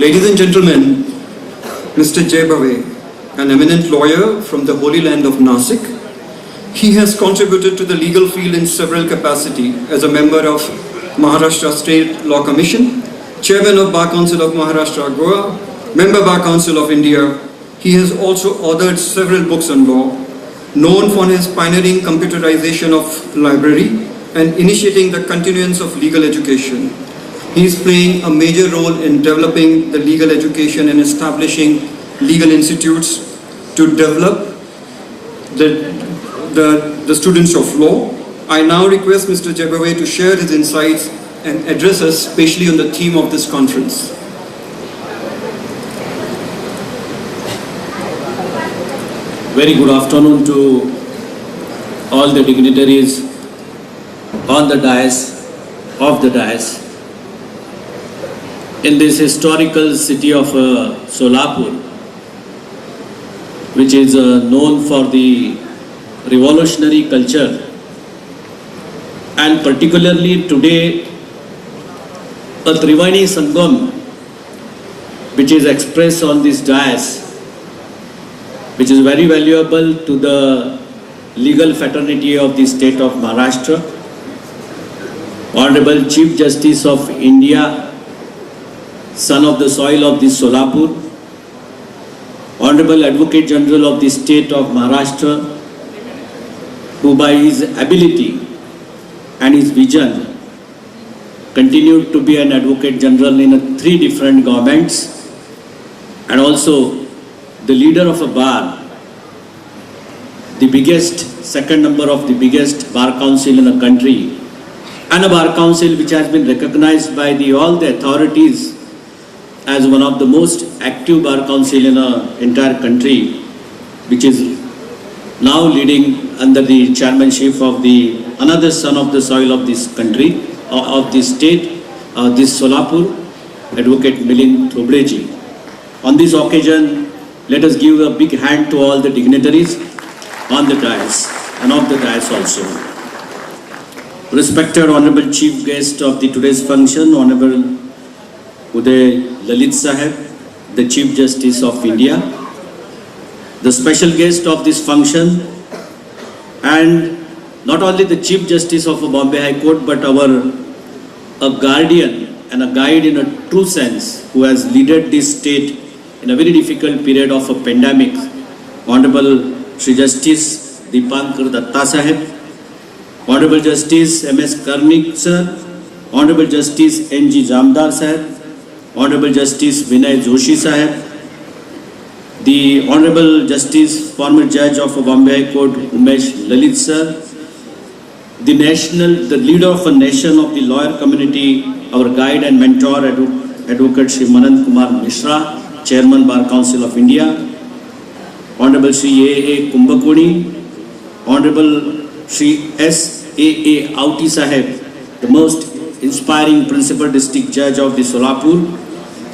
Ladies and gentlemen, Mr. Jay Bhave, an eminent lawyer from the Holy Land of Nasik, he has contributed to the legal field in several capacities as a member of Maharashtra State Law Commission, Chairman of Bar Council of Maharashtra Goa, Member Bar Council of India. He has also authored several books on law, known for his pioneering computerization of library and initiating the continuance of legal education. He is playing a major role in developing the legal education and establishing legal institutes to develop the students of law. I now request Mr. Jay Bhave to share his insights and address us especially on the theme of this conference. Very good afternoon to all the dignitaries on the dais, of the dais. In this historical city of Solapur, which is known for the revolutionary culture, and particularly today a Triveni Sangam which is expressed on this dais, which is very valuable to the legal fraternity of the state of Maharashtra. Honorable Chief Justice of India, son of the soil of this Solapur, Honorable Advocate General of the state of Maharashtra, who by his ability and his vision continued to be an Advocate General in 3 different governments, and also the leader of a bar, the biggest, second number of the biggest bar council in the country, and a bar council which has been recognized by all the authorities as one of the most active bar council in the entire country, which is now leading under the chairmanship of the another son of the soil of this country, of this state, this Solapur, Advocate Milind Thobreji. On this occasion, let us give a big hand to all the dignitaries on the dais and of the dais also. Respected Honorable Chief Guest of the today's function, Honorable Uday Lalit Saheb, the Chief Justice of India, the special guest of this function, and not only the Chief Justice of Bombay High Court, but a guardian and a guide in a true sense, who has led this state in a very difficult period of a pandemic, Honorable Shri Justice Deepankar Datta Saheb, Honorable Justice M.S. Karnik Sir, Honorable Justice N.G. Jamdar Saheb, Honorable Justice Vinay Joshi Saheb, the Honorable Justice, former Judge of Bombay High Court, Umesh Lalit Sir, the leader of a nation of the lawyer community, our guide and mentor, Advocate Shri Manant Kumar Mishra, Chairman Bar Council of India, Honorable Shri A.A. Kumbhakoni, Honorable Shri S.A.A. Auti Saheb, the most inspiring Principal District Judge of the Solapur,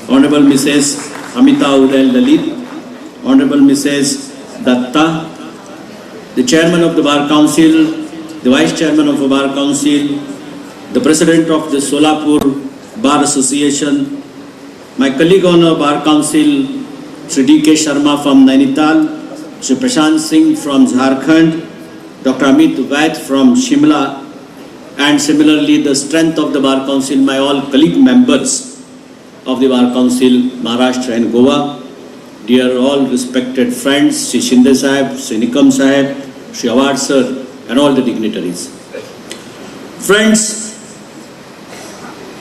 Honorable Mrs. Amita Uday Lalit, Honorable Mrs. Datta, the Chairman of the Bar Council, the Vice Chairman of the Bar Council, the President of the Solapur Bar Association, my colleague on the Bar Council, Shri D.K. Sharma from Nainital, Shri Prashant Singh from Jharkhand, Dr. Amit Vaid from Shimla, and similarly the strength of the Bar Council, my all colleague members of the Bar Council, Maharashtra and Goa, dear all respected friends, Shri Shinde Sahib, Shri Nikam Sahib, Shri Awad Sir, and all the dignitaries. Friends,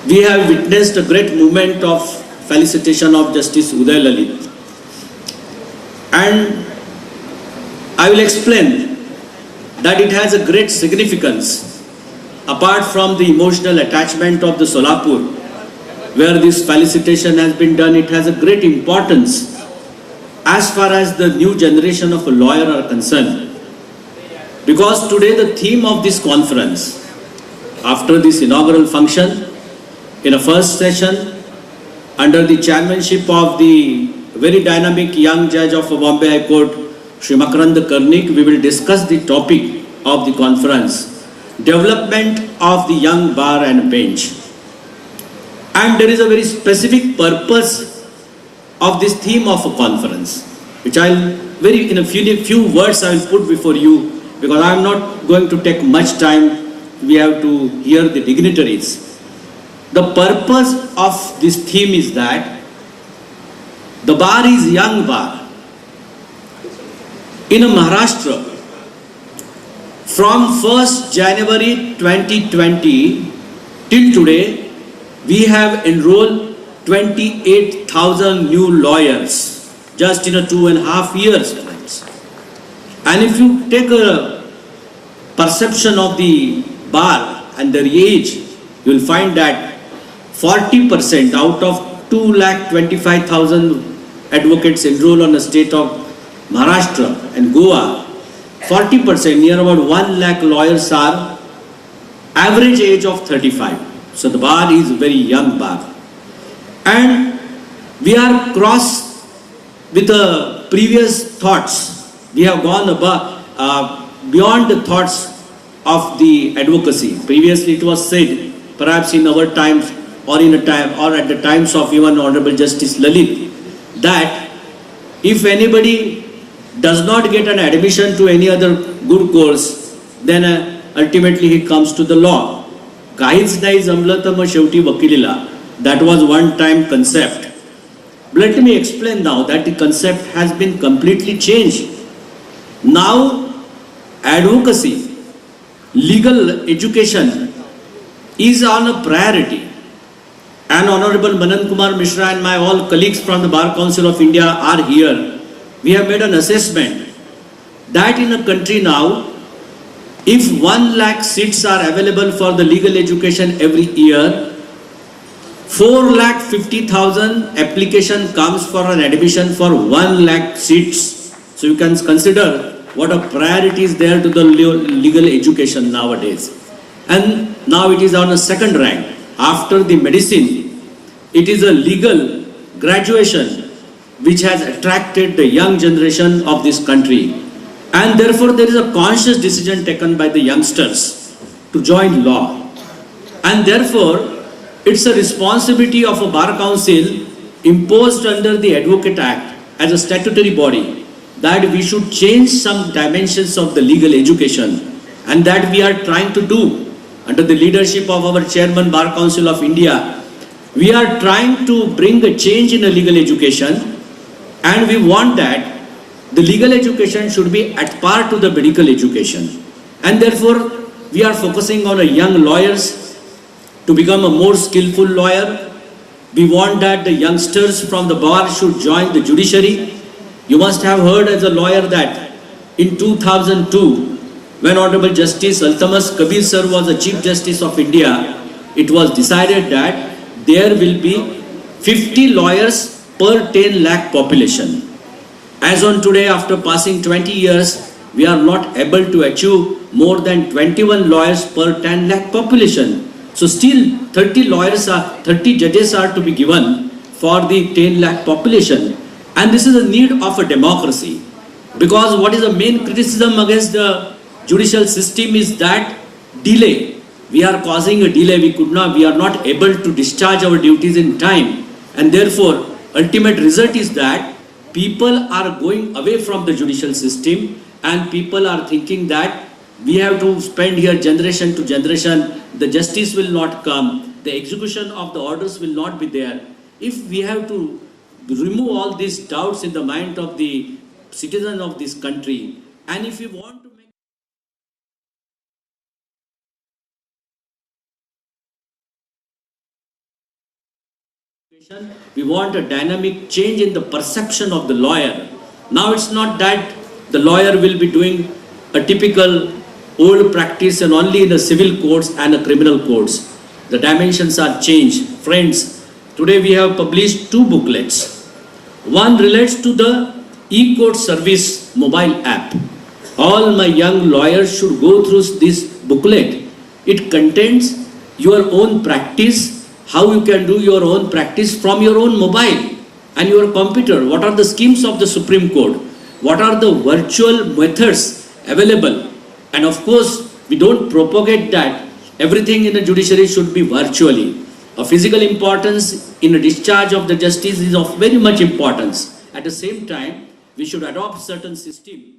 we have witnessed a great movement of felicitation of Justice Uday Lalit. And I will explain that it has a great significance. Apart from the emotional attachment of the Solapur, where this felicitation has been done, it has a great importance as far as the new generation of a lawyer are concerned. Because today the theme of this conference, after this inaugural function, in a first session, under the chairmanship of the very dynamic young judge of Bombay High Court, Shri Makarand Karnik, we will discuss the topic of the conference, development of the young bar and bench. And there is a very specific purpose of this theme of a conference, which I'll in a few words I will put before you, because I am not going to take much time. We have to hear the dignitaries. The purpose of this theme is that the bar is young bar. In Maharashtra, from 1st January 2020 till today, we have enrolled 28,000 new lawyers just in 2.5 years, friends. And if you take a perception of the bar and their age, you will find that 40% out of 225,000 advocates enroll on the state of Maharashtra and Goa, 40%, near about 1 lakh lawyers are average age of 35. So the bar is a very young bar. And we are cross with the previous thoughts. We have gone beyond the thoughts of the advocacy. Previously it was said, perhaps in our times or at the times of even Honorable Justice Lalit, that if anybody does not get an admission to any other good course, then ultimately he comes to the law. काहीच नाही जमलं तर मग शेवटी वकिलीला. That was one time concept. Let me explain now that the concept has been completely changed. Now advocacy, legal education is on a priority. And Honorable Manan Kumar Mishra and my all colleagues from the Bar Council of India are here. We have made an assessment that in a country now, if 1 lakh seats are available for the legal education every year, 4,50,000 application comes for an admission for 1 lakh seats. So you can consider what a priority is there to the legal education nowadays. And now it is on a second rank. After the medicine, it is a legal graduation which has attracted the young generation of this country. And therefore there is a conscious decision taken by the youngsters to join law. And therefore it's a responsibility of a bar council imposed under the Advocate Act as a statutory body that we should change some dimensions of the legal education, and that we are trying to do under the leadership of our Chairman Bar Council of India. We are trying to bring a change in the legal education, and we want that the legal education should be at par to the medical education. And therefore, we are focusing on young lawyers to become a more skillful lawyer. We want that the youngsters from the bar should join the judiciary. You must have heard as a lawyer that in 2002, when Honorable Justice Altamas Kabir sir was the Chief Justice of India, it was decided that there will be 50 lawyers per 10 lakh population. As on today, after passing 20 years, we are not able to achieve more than 21 lawyers per 10 lakh population. So still 30 judges are to be given for the 10 lakh population. And this is a need of a democracy. Because what is the main criticism against the judicial system is that delay. We are causing a delay. We are not able to discharge our duties in time. And therefore, ultimate result is that people are going away from the judicial system, and people are thinking that we have to spend here generation to generation, the justice will not come, the execution of the orders will not be there. If we have to remove all these doubts in the mind of the citizen of this country, and if we want to make we want a dynamic change in the perception of the lawyer. Now it's not that the lawyer will be doing a typical old practice and only in the civil courts and the criminal courts. The dimensions are changed. Friends, today we have published 2 booklets. One relates to the e-court service mobile app. All my young lawyers should go through this booklet. It contains your own practice, how you can do your own practice from your own mobile and your computer. What are the schemes of the Supreme Court? What are the virtual methods available? And of course, we don't propagate that everything in the judiciary should be virtually. A physical importance in a discharge of the justice is of very much importance. At the same time, we should adopt certain system.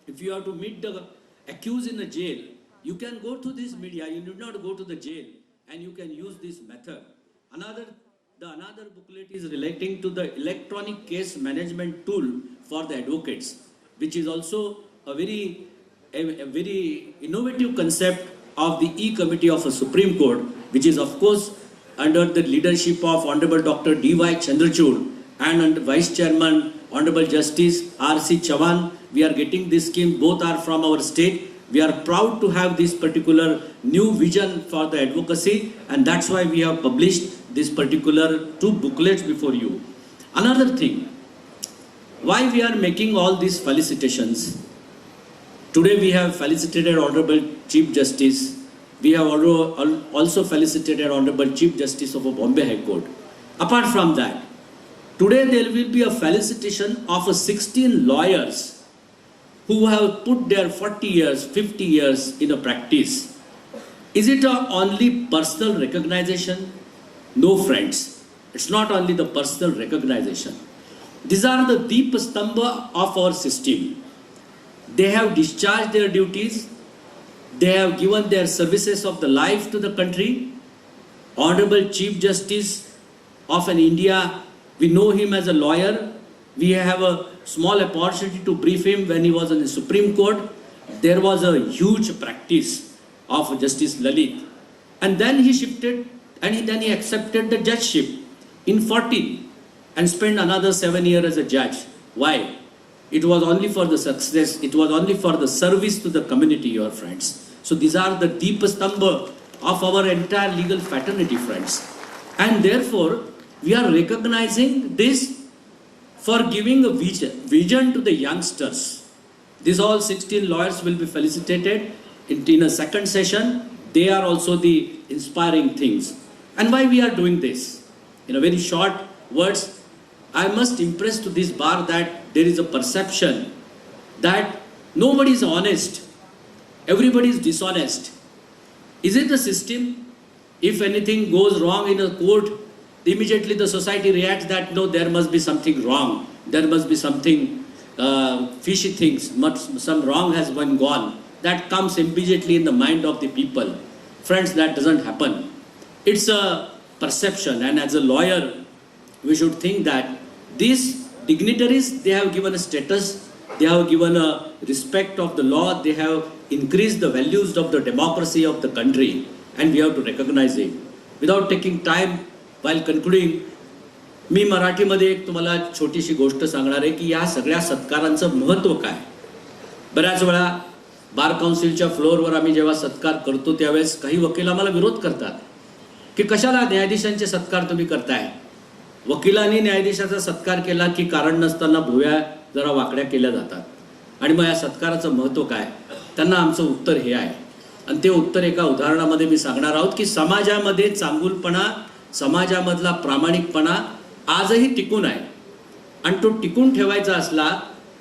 If you have to meet the accused in a jail, you can go to this media, you need not go to the jail, and you can use this method. Another booklet is relating to the electronic case management tool for the advocates, which is also a very innovative concept of the E-Committee of a Supreme Court, which is of course under the leadership of Honorable Dr. D.Y. Chandrachud and under Vice Chairman Honorable Justice R.C. Chavan. We are getting this scheme, both are from our state. We are proud to have this particular new vision for the advocacy, and that's why we have published this particular 2 booklets before you. Another thing, why we are making all these felicitations? Today we have felicitated Honorable Chief Justice. We have also felicitated Honorable Chief Justice of Bombay High Court. Apart from that, today there will be a felicitation of 16 lawyers who have put their 40 years, 50 years in a practice. Is it only personal recognition? No, friends. It's not only the personal recognition. These are the deep stamba of our system. They have discharged their duties. They have given their services of the life to the country. Honorable Chief Justice of an India, we know him as a lawyer. We have a small opportunity to brief him when he was in the Supreme Court. There was a huge practice of Justice Lalit. And then he shifted and then he accepted the judgeship in 14 and spent another 7 years as a judge. Why? It was only for the success, it was only for the service to the community, your friends. So these are the deep stamba of our entire legal fraternity, friends. And therefore, we are recognizing this for giving a vision to the youngsters. These all 16 lawyers will be felicitated in a second session. They are also the inspiring things. And why we are doing this? In a very short words, I must impress to this bar that there is a perception that nobody is honest, everybody is dishonest. Is it the system? If anything goes wrong in a court, immediately the society reacts that no, there must be something wrong, there must be something fishy things, some wrong has been gone. That comes immediately in the mind of the people. Friends, that doesn't happen. It's a perception, and as a lawyer, we should think that these dignitaries, they have given a status, they have given a respect of the law, they have increased the values of the democracy of the country, and we have to recognize it. Without taking time, while concluding, मी मराठीमध्ये एक तुम्हाला छोटीशी गोष्ट सांगणार आहे की या सगळ्या सत्कारांचं महत्त्व काय. बऱ्याच वेळा बार काउन्सिलच्या फ्लोअरवर आम्ही जेव्हा सत्कार करतो त्यावेळेस काही वकील आम्हाला विरोध करतात की कशाला न्यायाधीशांचे सत्कार तुम्ही करताय. वकिलांनी न्यायाधीशाचा सत्कार केला की कारण नसताना भुव्या जरा वाकड्या केल्या जातात आणि मग या सत्काराचं महत्त्व काय. त्यांना आमचं उत्तर हे आहे आणि ते उत्तर एका उदाहरणामध्ये मी सांगणार आहोत की समाजामध्ये चांगुलपणा, समाजामधला प्रामाणिकपणा आजही टिकून आहे आणि तो टिकून ठेवायचा असला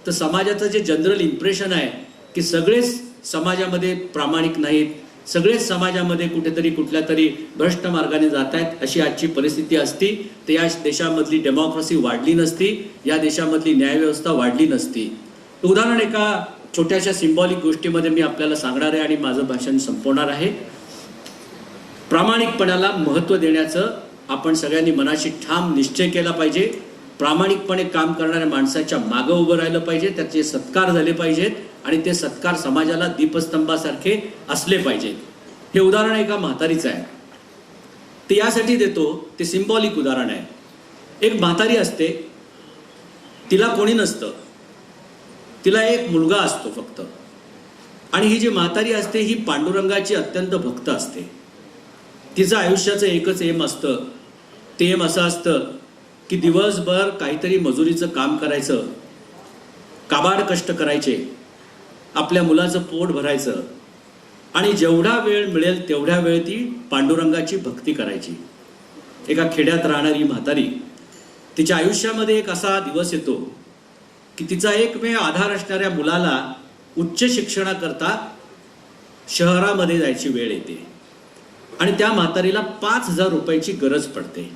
तर समाजाचं जे जनरल इम्प्रेशन आहे की सगळेच समाजामध्ये प्रामाणिक नाहीत, सगळेच समाजामध्ये कुठेतरी कुठल्या तरी भ्रष्ट मार्गाने जात आहेत, अशी आजची परिस्थिती असती तर या देशामधली डेमोक्रेसी वाढली नसती, या देशामधली न्यायव्यवस्था वाढली नसती. उदाहरण एका छोट्याशा सिंबॉलिक गोष्टीमध्ये मी आपल्याला सांगणार आहे आणि माझं भाषण संपवणार आहे. प्रामाणिकपणाला महत्त्व देण्याचं आपण सगळ्यांनी मनाशी ठाम निश्चय केला पाहिजे. प्रामाणिकपणे काम करणाऱ्या माणसाच्या मागं उभं राहिलं पाहिजे, त्याचे सत्कार झाले पाहिजेत आणि ते सत्कार समाजाला दीपस्तंभासारखे असले पाहिजेत. हे उदाहरण एका म्हातारीचं आहे, ते यासाठी देतो, ते सिंबॉलिक उदाहरण आहे. एक म्हातारी असते, तिला कोणी नसतं, तिला एक मुलगा असतो फक्त, आणि ही जी म्हातारी असते ही पांडुरंगाची अत्यंत भक्त असते. तिचं आयुष्याचं एकच एम असतं, ते एम असं असतं की दिवसभर काहीतरी मजुरीचं काम करायचं, काबाड कष्ट करायचे, आपल्या मुलाचं पोट भरायचं आणि जेवढा वेळ मिळेल तेवढ्या वेळ ती पांडुरंगाची भक्ती करायची. एका खेड्यात राहणारी म्हातारी, तिच्या आयुष्यामध्ये एक असा दिवस येतो की तिचा एकमेव आधार असणाऱ्या मुलाला उच्च शिक्षणाकरता शहरामध्ये जायची वेळ येते. आणि त्या म्हातारीला 5,000 रुपयाची गरज पडते.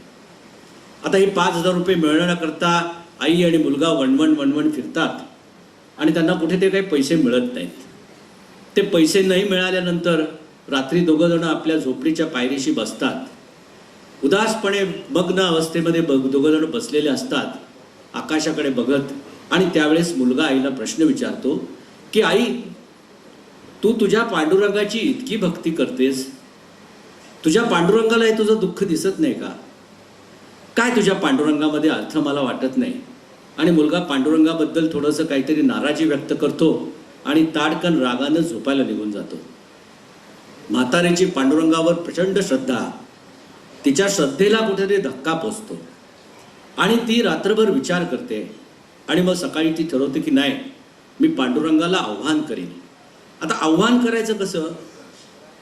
आता ही 5,000 रुपये मिळवण्याकरता आई आणि मुलगा वणवण फिरतात आणि त्यांना कुठे ते काही पैसे मिळत नाहीत. ते पैसे नाही मिळाल्यानंतर रात्री दोघं जण आपल्या झोपडीच्या पायरीशी बसतात. उदासपणे मग्न अवस्थेमध्ये दोघं जण बसलेले असतात आकाशाकडे बघत. आणि त्यावेळेस मुलगा आईला प्रश्न विचारतो की आई, तू तुझ्या पांडुरंगाची इतकी भक्ती करतेस, तुझ्या पांडुरंगाला हे तुझं दुःख दिसत नाही का? काय तुझ्या पांडुरंगामध्ये अर्थ मला वाटत नाही. आणि मुलगा पांडुरंगाबद्दल थोडंसं काहीतरी नाराजी व्यक्त करतो आणि ताडकन रागानं झोपायला निघून जातो. म्हातारीची पांडुरंगावर प्रचंड श्रद्धा, तिच्या श्रद्धेला कुठेतरी धक्का पोचतो आणि ती रात्रभर विचार करते. आणि मग सकाळी ती ठरवते की नाही, मी पांडुरंगाला आव्हान करीन. आता आव्हान करायचं कसं,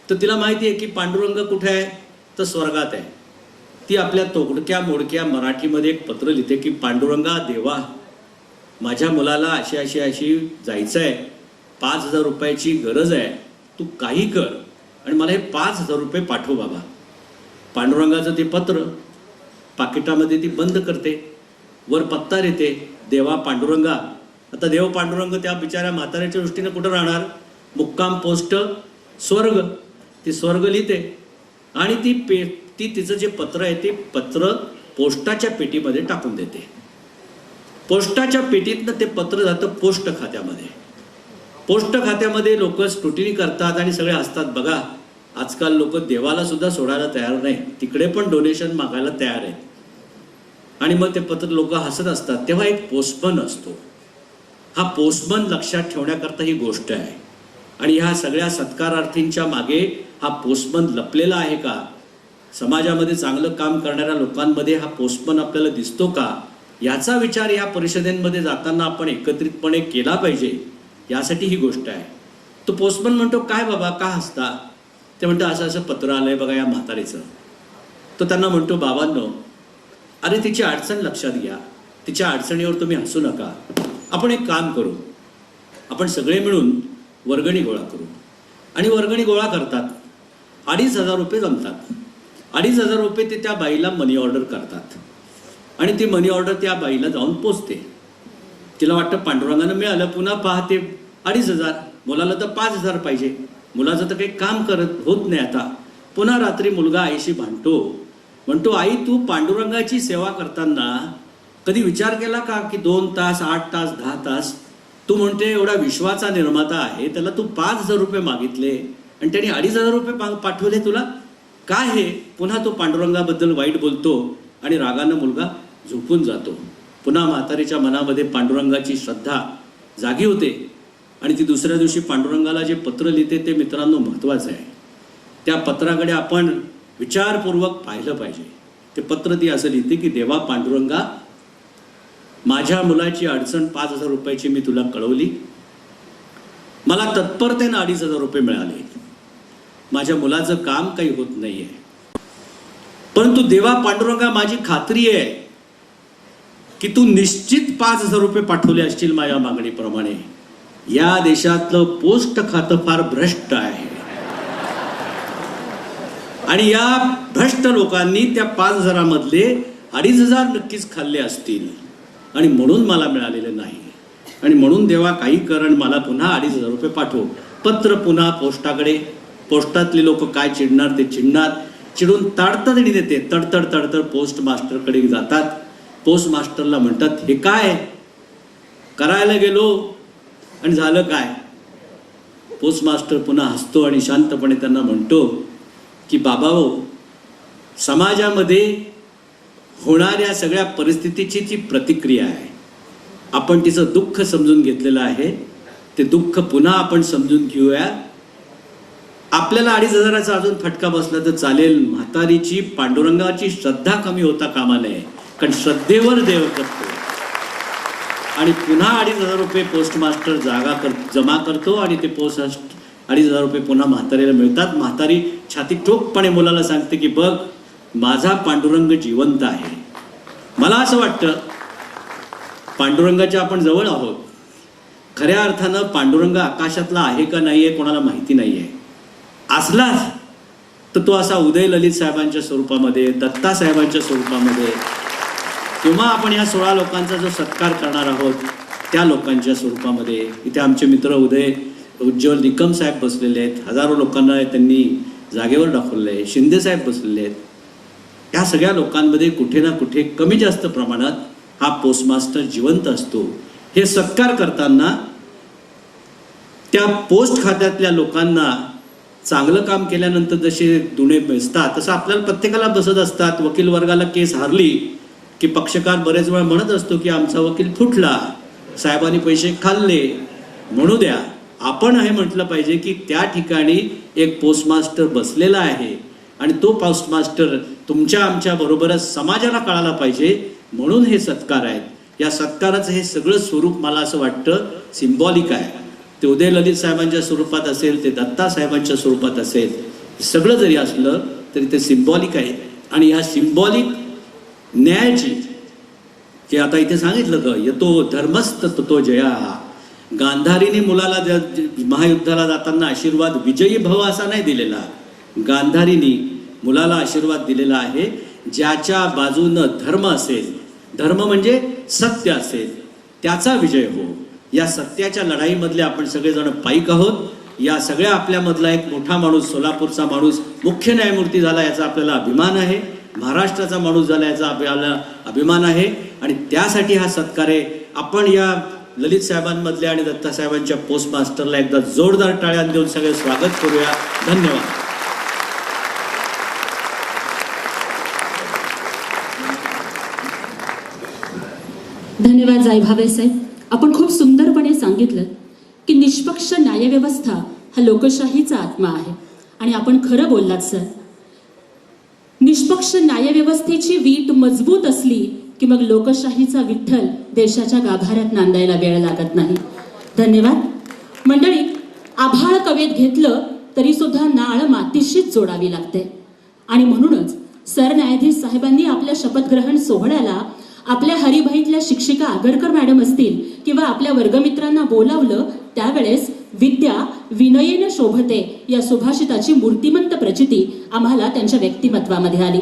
तर तिला माहिती आहे की पांडुरंग कुठे आहे, तर स्वर्गात आहे. ती आपल्या तोडक्या मोडक्या मराठीमध्ये एक पत्र लिहिते की पांडुरंगा देवा, माझ्या मुलाला अशी जायचं आहे, 5,000 रुपयाची गरज आहे, तू काही कर आणि मला हे 5,000 रुपये पाठव बाबा. पांडुरंगाचं ते पत्र पाकिटामध्ये ती बंद करते. वर पत्ता देते, देवा पांडुरंगा. आता देव पांडुरंग त्या बिचाऱ्या म्हाताऱ्याच्या दृष्टीने कुठं राहणार, मुक्काम पोस्ट स्वर्ग. ती स्वर्ग लिहिते आणि ती तिचं जे पत्र आहे ते पत्र पोस्टाच्या पेटीमध्ये टाकून देते. पोस्टाच्या पेटीतनं ते पत्र जातं पोस्ट खात्यामध्ये. पोस्ट खात्यामध्ये लोक स्क्रुटिनी करतात आणि सगळे हसतात. बघा, आजकाल लोक देवाला सुद्धा सोडायला तयार नाही, तिकडे पण डोनेशन मागायला तयार आहेत. आणि मग ते पत्र लोक हसत असतात. तेव्हा एक पोस्टमन असतो. हा पोस्टमन लक्षात ठेवण्याकरता ही गोष्ट आहे. आणि ह्या सगळ्या सत्कारार्थींच्या मागे हा पोस्टमन लपलेला आहे का, समाजामध्ये चांगलं काम करणाऱ्या लोकांमध्ये हा पोस्टमन आपल्याला दिसतो का, याचा विचार या परिषदेमध्ये जाताना आपण एकत्रितपणे केला पाहिजे. यासाठी ही गोष्ट आहे. तो पोस्टमन म्हणतो, काय बाबा का हसता? ते म्हणतो, असं पत्र आलंय बघा या म्हातारीचं. तो त्यांना म्हणतो, बाबांनो, अरे तिची अडचण लक्षात घ्या, तिच्या अडचणीवर तुम्ही हसू नका. आपण एक काम करू, आपण सगळे मिळून वर्गणी गोळा करू. आणि वर्गणी गोळा करतात. 2,500 रुपये जमतात. 2,500 रुपये ते त्या बाईला मनी ऑर्डर करतात आणि ती मनी ऑर्डर त्या बाईला जाऊन पोचते. तिला वाटतं पांडुरंगानं मिळालं. पुन्हा पाहते 2,500, मुलाला तर 5,000 पाहिजे. मुलाचं तर काही काम होत नाही. आता पुन्हा रात्री मुलगा आईशी म्हणतो, आई तू पांडुरंगाची सेवा करताना कधी विचार केला का की 2 तास, 8 तास, 10 तास तू म्हणते एवढा विश्वाचा निर्माता आहे, त्याला तू 5,000 रुपये मागितले आणि त्याने 2,500 रुपये पाठवले तुला, काय हे? पुन्हा तो पांडुरंगाबद्दल वाईट बोलतो आणि रागानं मुलगा झोपून जातो. पुन्हा म्हातारीच्या मनामध्ये पांडुरंगाची श्रद्धा जागी होते आणि ती दुसऱ्या दिवशी पांडुरंगाला जे पत्र लिहिते ते मित्रांनो महत्त्वाचं आहे. त्या पत्राकडे आपण विचारपूर्वक पाहिलं पाहिजे. ते पत्र ती असं लिहिते की देवा पांडुरंगा, माझ्या मुलाची अडचण 5,000 रुपयाची मी तुला कळवली. मला तत्परतेनं 2,500 रुपये मिळाले. माझ्या मुलाचं काम काही होत नाहीये, परंतु देवा पांडुरंगा माझी खात्री आहे की तू निश्चित 5,000 रुपये पाठवले असतील माझ्या मागणीप्रमाणे. या देशातलं पोस्ट खातं फार भ्रष्ट आहे आणि या भ्रष्ट लोकांनी त्या 5,000 मधले 2,500 नक्कीच खाल्ले असतील आणि म्हणून मला मिळालेले नाही. आणि म्हणून देवा काही कर आणि मला पुन्हा 2,500 रुपये पाठव. पत्र पुन्हा पोस्टाकडे. पोस्टातले लोक काय चिडणार ते चिडणार. चिडून ताडतातडी देते. तडतड पोस्ट मास्टरकडे जातात. पोस्ट मास्टरला म्हणतात, हे काय करायला गेलो आणि झालं काय? पोस्ट मास्टर पुन्हा हसतो आणि शांतपणे त्यांना म्हणतो की बाबाओ, समाजामध्ये होणाऱ्या सगळ्या परिस्थितीची जी प्रतिक्रिया आहे, आपण तिचं दुःख समजून घेतलेलं आहे. ते दुःख पुन्हा आपण समजून घेऊया. आपल्याला 2,500चा अजून फटका बसला तर चालेल. म्हातारीची पांडुरंगाची श्रद्धा कमी होता कामा नये, कारण श्रद्धेवर देव करतो. आणि पुन्हा 2,500 रुपये पोस्ट मास्टर जमा करतो आणि ते पोस्ट 2,500 रुपये पुन्हा म्हातारीला मिळतात. म्हातारी छाती ठोकपणे मुलाला सांगते की बघ, माझा पांडुरंग जिवंत आहे. मला असं वाटतं पांडुरंगाच्या आपण जवळ आहोत. खऱ्या अर्थानं पांडुरंग आकाशातला आहे का नाही आहे कोणाला माहिती नाही आहे. असलाच तर तो असा उदय ललित साहेबांच्या स्वरूपामध्ये, दत्ता साहेबांच्या स्वरूपामध्ये, किंवा आपण या 16 लोकांचा जो सत्कार करणार आहोत त्या लोकांच्या स्वरूपामध्ये. इथे आमचे मित्र उज्ज्वल निकम साहेब बसलेले आहेत, हजारो लोकांना त्यांनी जागेवर दाखवले आहे, शिंदे साहेब बसलेले आहेत. या सगळ्या लोकांमध्ये कुठे ना कुठे कमी जास्त प्रमाणात हा पोस्टमास्टर जिवंत असतो. हे सत्कार करताना त्या पोस्ट खात्यातल्या लोकांना चांगलं काम केल्यानंतर जसे दुणे बसतात तसं आपल्याला प्रत्येकाला बसत असतात. वकील वर्गाला केस हारली की पक्षकार बरेच वेळा म्हणत असतो की आमचा वकील फुटला, साहेबांनी पैसे खाल्ले, म्हणू द्या. आपण हे म्हटलं पाहिजे की त्या ठिकाणी एक पोस्टमास्टर बसलेला आहे आणि तो पोस्टमास्टर तुमच्या आमच्या बरोबरच समाजाला कळायला पाहिजे, म्हणून हे सत्कार आहेत. या सत्काराचं हे सगळं स्वरूप मला असं वाटतं सिम्बॉलिक आहे. ते उदय ललित साहेबांच्या स्वरूपात असेल, ते दत्ता साहेबांच्या स्वरूपात असेल, सगळं जरी असलं तरी ते सिम्बॉलिक आहे. आणि ह्या सिम्बॉलिक न्यायाची जे आता इथे सांगितलं ग, येतो धर्मस्थ तो जया. गांधारीने मुलाला महायुद्धाला जाताना आशीर्वाद विजयी भव असा नाही दिलेला. गांधारीने मुलाला आशीर्वाद दिलेला आहे, ज्याच्या बाजूनं धर्म असेल, धर्म म्हणजे सत्य असेल, त्याचा विजय हो. या सत्याच्या लढाईमधले आपण सगळेजण पाईक आहोत. या सगळ्या आपल्यामधला एक मोठा माणूस, सोलापूरचा माणूस मुख्य न्यायमूर्ती झाला याचा आपल्याला अभिमान आहे. महाराष्ट्राचा माणूस झाला याचा आपल्याला अभिमान आहे. आणि त्यासाठी हा सत्कार आहे. आपण या ललित साहेबांमधल्या आणि दत्ता साहेबांच्या पोस्टमास्टरला एकदा जोरदार टाळ्या देऊन सगळे स्वागत करूया. धन्यवाद. धन्यवाद जायभावे साहेब. आपण खूप सुंदरपणे सांगितलं की निष्पक्ष न्यायव्यवस्था हा लोकशाहीचा आत्मा आहे. आणि आपण खरं बोललात सर. निष्पक्ष न्यायव्यवस्थेची वीट मजबूत असली की मग लोकशाहीचा विठ्ठल देशाच्या गाभाऱ्यात नांदायला वेळ लागत नाही. धन्यवाद. मंडळी, आभाळ कवेत घेतलं तरी सुद्धा नाळ मातीशीच जोडावी लागते. आणि म्हणूनच सरन्यायाधीश साहेबांनी आपल्या शपथग्रहण सोहळ्याला आपल्या हरिभाईतल्या शिक्षिका आगरकर मॅडम असतील किंवा आपल्या वर्गमित्रांना बोलावलं, त्यावेळेस विद्या विनयेन शोभते या सुभाषिताची मूर्तिमंत प्रचिती आम्हाला त्यांच्या व्यक्तिमत्वामध्ये आली.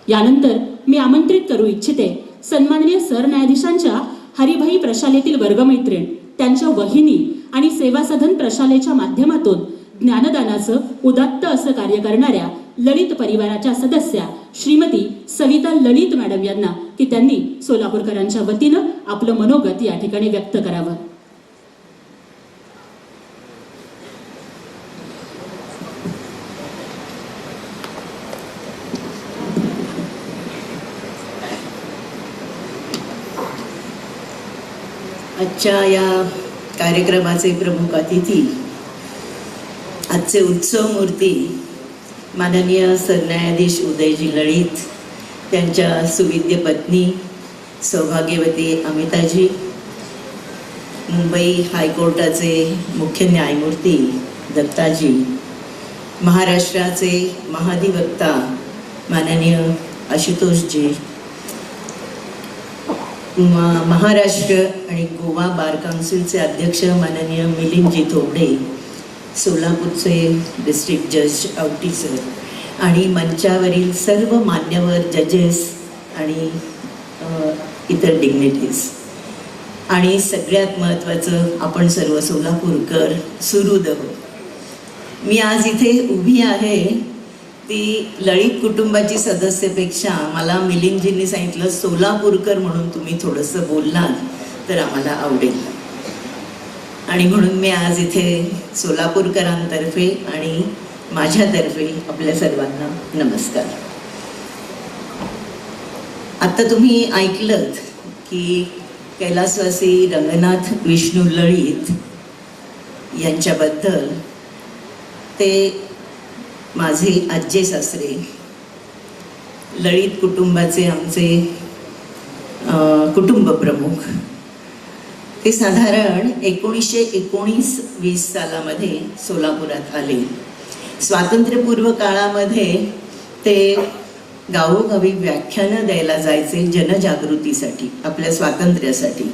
यानंतर मी आमंत्रित करू इच्छिते सन्माननीय सरन्यायाधीशांच्या हरिभाई प्रशालेतील वर्गमैत्रीण, त्यांच्या वहिनी आणि सेवा सदन प्रशालेच्या माध्यमातून ज्ञानदानाचं उदात्त असं कार्य करणाऱ्या ललित परिवाराच्या सदस्या श्रीमती सविता ललित मॅडम यांना की त्यांनी सोलापूरकरांच्या वतीनं आपलं मनोगत या ठिकाणी व्यक्त करावं. आजच्या या कार्यक्रमाचे प्रमुख अतिथी, आजचे उत्सव मूर्ती माननीय सरन्यायाधीश उदयजी ललित, त्यांच्या सुविद्य पत्नी सौभाग्यवती अमिताजी, मुंबई हायकोर्टाचे मुख्य न्यायमूर्ती दत्ताजी, महाराष्ट्राचे महाधिवक्ता माननीय आशुतोषजी, महाराष्ट्र आणि गोवा बार काउन्सिलचे अध्यक्ष माननीय मिलिंदजी थोबडे, सोलापूरचे डिस्ट्रिक्ट जज आवटी सर आणि मंचावरील सर्व मान्यवर जजेस आणि इतर डिग्निटीज, आणि सगळ्यात महत्त्वाचं आपण सर्व सोलापूरकर सुहृद आहोत. मी आज इथे उभी आहे ती ललित कुटुंबाची सदस्यपेक्षा मला मिलिंदजींनी सांगितलं सोलापूरकर म्हणून तुम्ही थोडंसं बोललात तर आम्हाला आवडेल. आणि म्हणून मी आज इथे सोलापूरकरांतर्फे आणि माझ्यातर्फे आपल्या सर्वांना नमस्कार. आता तुम्ही ऐकलंत की कैलासवासी रंगनाथ विष्णू ललित यांच्याबद्दल. ते माझे आज्जे सासरे, ललित कुटुंबाचे आमचे कुटुंब प्रमुख. ते साधारण 1919-20 सालामध्ये सोलापुरात आले. स्वातंत्र्यपूर्व काळामध्ये ते गावोगावी व्याख्यानं द्यायला जायचे जनजागृतीसाठी, आपल्या स्वातंत्र्यासाठी.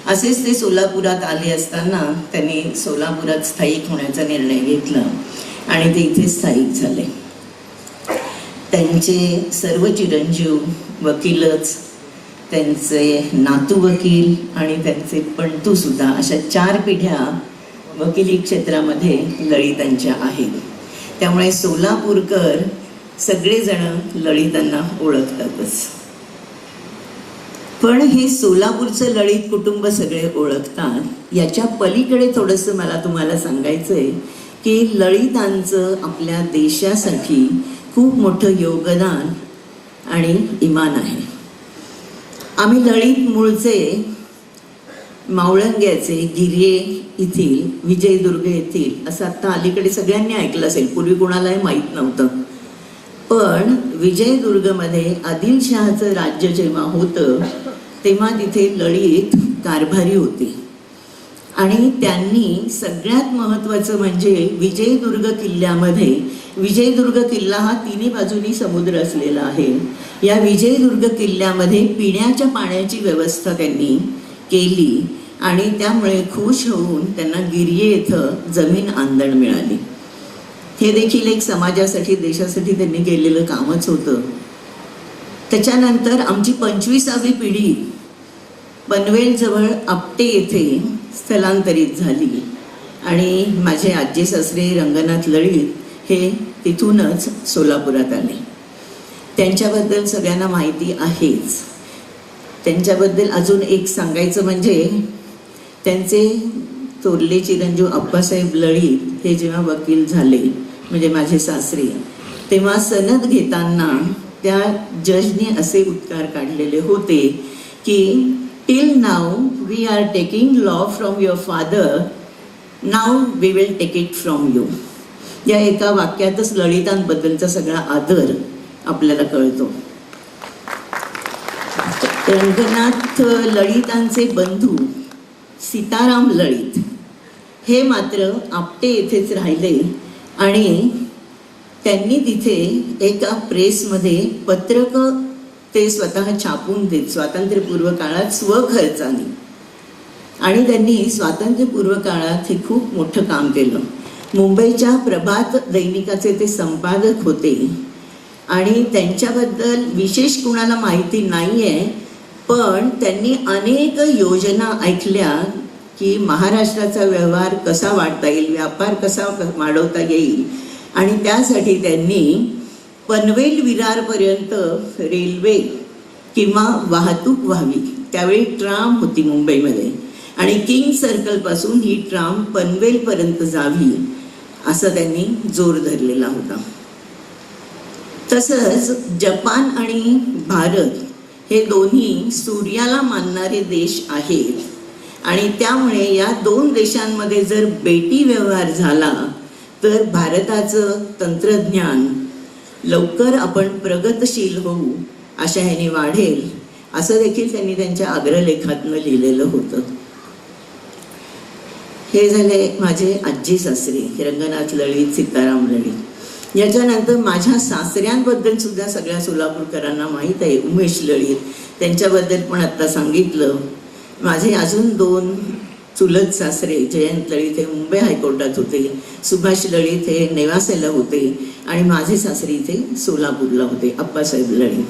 असेच ते सोलापुरात आले असताना त्यांनी सोलापुरात स्थायिक होण्याचा निर्णय घेतला आणि ते इथे स्थायिक झाले. त्यांचे सर्व चिरंजीव वकीलच, त्यांचे नातू वकील आणि त्यांचे पणतूसुद्धा, अशा 4 पिढ्या वकिली क्षेत्रामध्ये ललितांच्या आहेत. त्यामुळे सोलापूरकर सगळेजण ललितांना ओळखतातच. पण हे सोलापूरचं ललित कुटुंब सगळे ओळखतात, याच्या पलीकडे थोडंसं मला तुम्हाला सांगायचं आहे की ललितांचं आपल्या देशासाठी खूप मोठं योगदान आणि इमान आहे. आम्ही ललित मूळचे मावळंग्याचे, गिर्ये येथील, विजयदुर्ग येथील असं आत्ता अलीकडे सगळ्यांनी ऐकलं असेल, पूर्वी कोणालाही माहीत नव्हतं. पण विजयदुर्गमध्ये आदिलशहाचं राज्य जेव्हा होतं तेव्हा तिथे ललित कारभारी होते आणि त्यांनी सगळ्यात महत्त्वाचं म्हणजे विजयदुर्ग किल्ल्यामध्ये, विजयदुर्ग किल्ला हा तिन्ही बाजूनी समुद्र असलेला आहे, या विजयदुर्ग किल्ल्यामध्ये पिण्याच्या पाण्याची व्यवस्था त्यांनी केली आणि त्यामुळे खुश होऊन त्यांना गिर्ये येथं जमीन आंदण मिळाली. हे देखील एक समाजासाठी, देशासाठी त्यांनी केलेलं कामच होतं. त्याच्यानंतर आमची 25वी पिढी पनवेलजवळ आपटे येथे स्थलांतरित झाली आणि माझे आजी सासरे रंगनाथ ललित हे तिथूनच सोलापुरात आले. त्यांच्याबद्दल सगळ्यांना माहिती आहेच. त्यांच्याबद्दल अजून एक सांगायचं म्हणजे त्यांचे थोरले चिरंजीव अप्पासाहेब ललित हे जेव्हा वकील झाले, म्हणजे माझे सासरे, तेव्हा सनद घेताना त्या जजने असे उद्गार काढलेले होते की till now we are taking law from your father, now we will take it from you. या एका वाक्यातच ललितांबद्दलचा सगळा आदर आपल्याला कळतो. रंगनाथ ललितांचे बंधू सीताराम ललित हे मात्र आपटे येथेच राहिले आणि त्यांनी तिथे एका प्रेसमध्ये पत्रकं ते स्वतः छापून देत स्वातंत्र्यपूर्व काळात स्वखर्चाने, आणि त्यांनी स्वातंत्र्यपूर्व काळात हे खूप मोठं काम केलं. मुंबईच्या प्रभात दैनिकाचे ते संपादक होते आणि त्यांच्याबद्दल विशेष कुणाला माहिती नाही आहे, पण त्यांनी अनेक योजना ऐकल्या की महाराष्ट्राचा व्यवहार कसा वाढता येईल, व्यापार कसा वाढवता येईल, आणि त्यासाठी त्यांनी पनवेल विरारपर्यंत रेल्वे किंवा वाहतूक व्हावी. त्यावेळी ट्राम होती मुंबईमध्ये आणि किंग सर्कलपासून ही ट्राम पनवेलपर्यंत जावी असं त्यांनी जोर धरलेला होता. तसंच जपान आणि भारत हे दोन्ही सूर्याला मानणारे देश आहेत आणि त्यामुळे या 2 देशांमध्ये जर बेटी व्यवहार झाला तर भारताचं तंत्रज्ञान लवकर आपण प्रगतशील होऊ अशा ह्याने वाढेल, असं देखील त्यांनी त्यांच्या अग्रलेखातनं लिहिलेलं होतं. हे झाले माझे आजी सासरे रंगनाथ ललित, सीताराम ललित. याच्यानंतर माझ्या सासऱ्यांबद्दल सुद्धा सगळ्या सोलापूरकरांना माहीत आहे, उमेश ललित. त्यांच्याबद्दल पण आत्ता सांगितलं. माझे अजून 2 चुलत सासरे जयंत ललित हे मुंबई हायकोर्टात होते, सुभाष ललित हे नेवासेला होते आणि माझे सासरे इथे सोलापूरला होते, अप्पासाहेब ललित.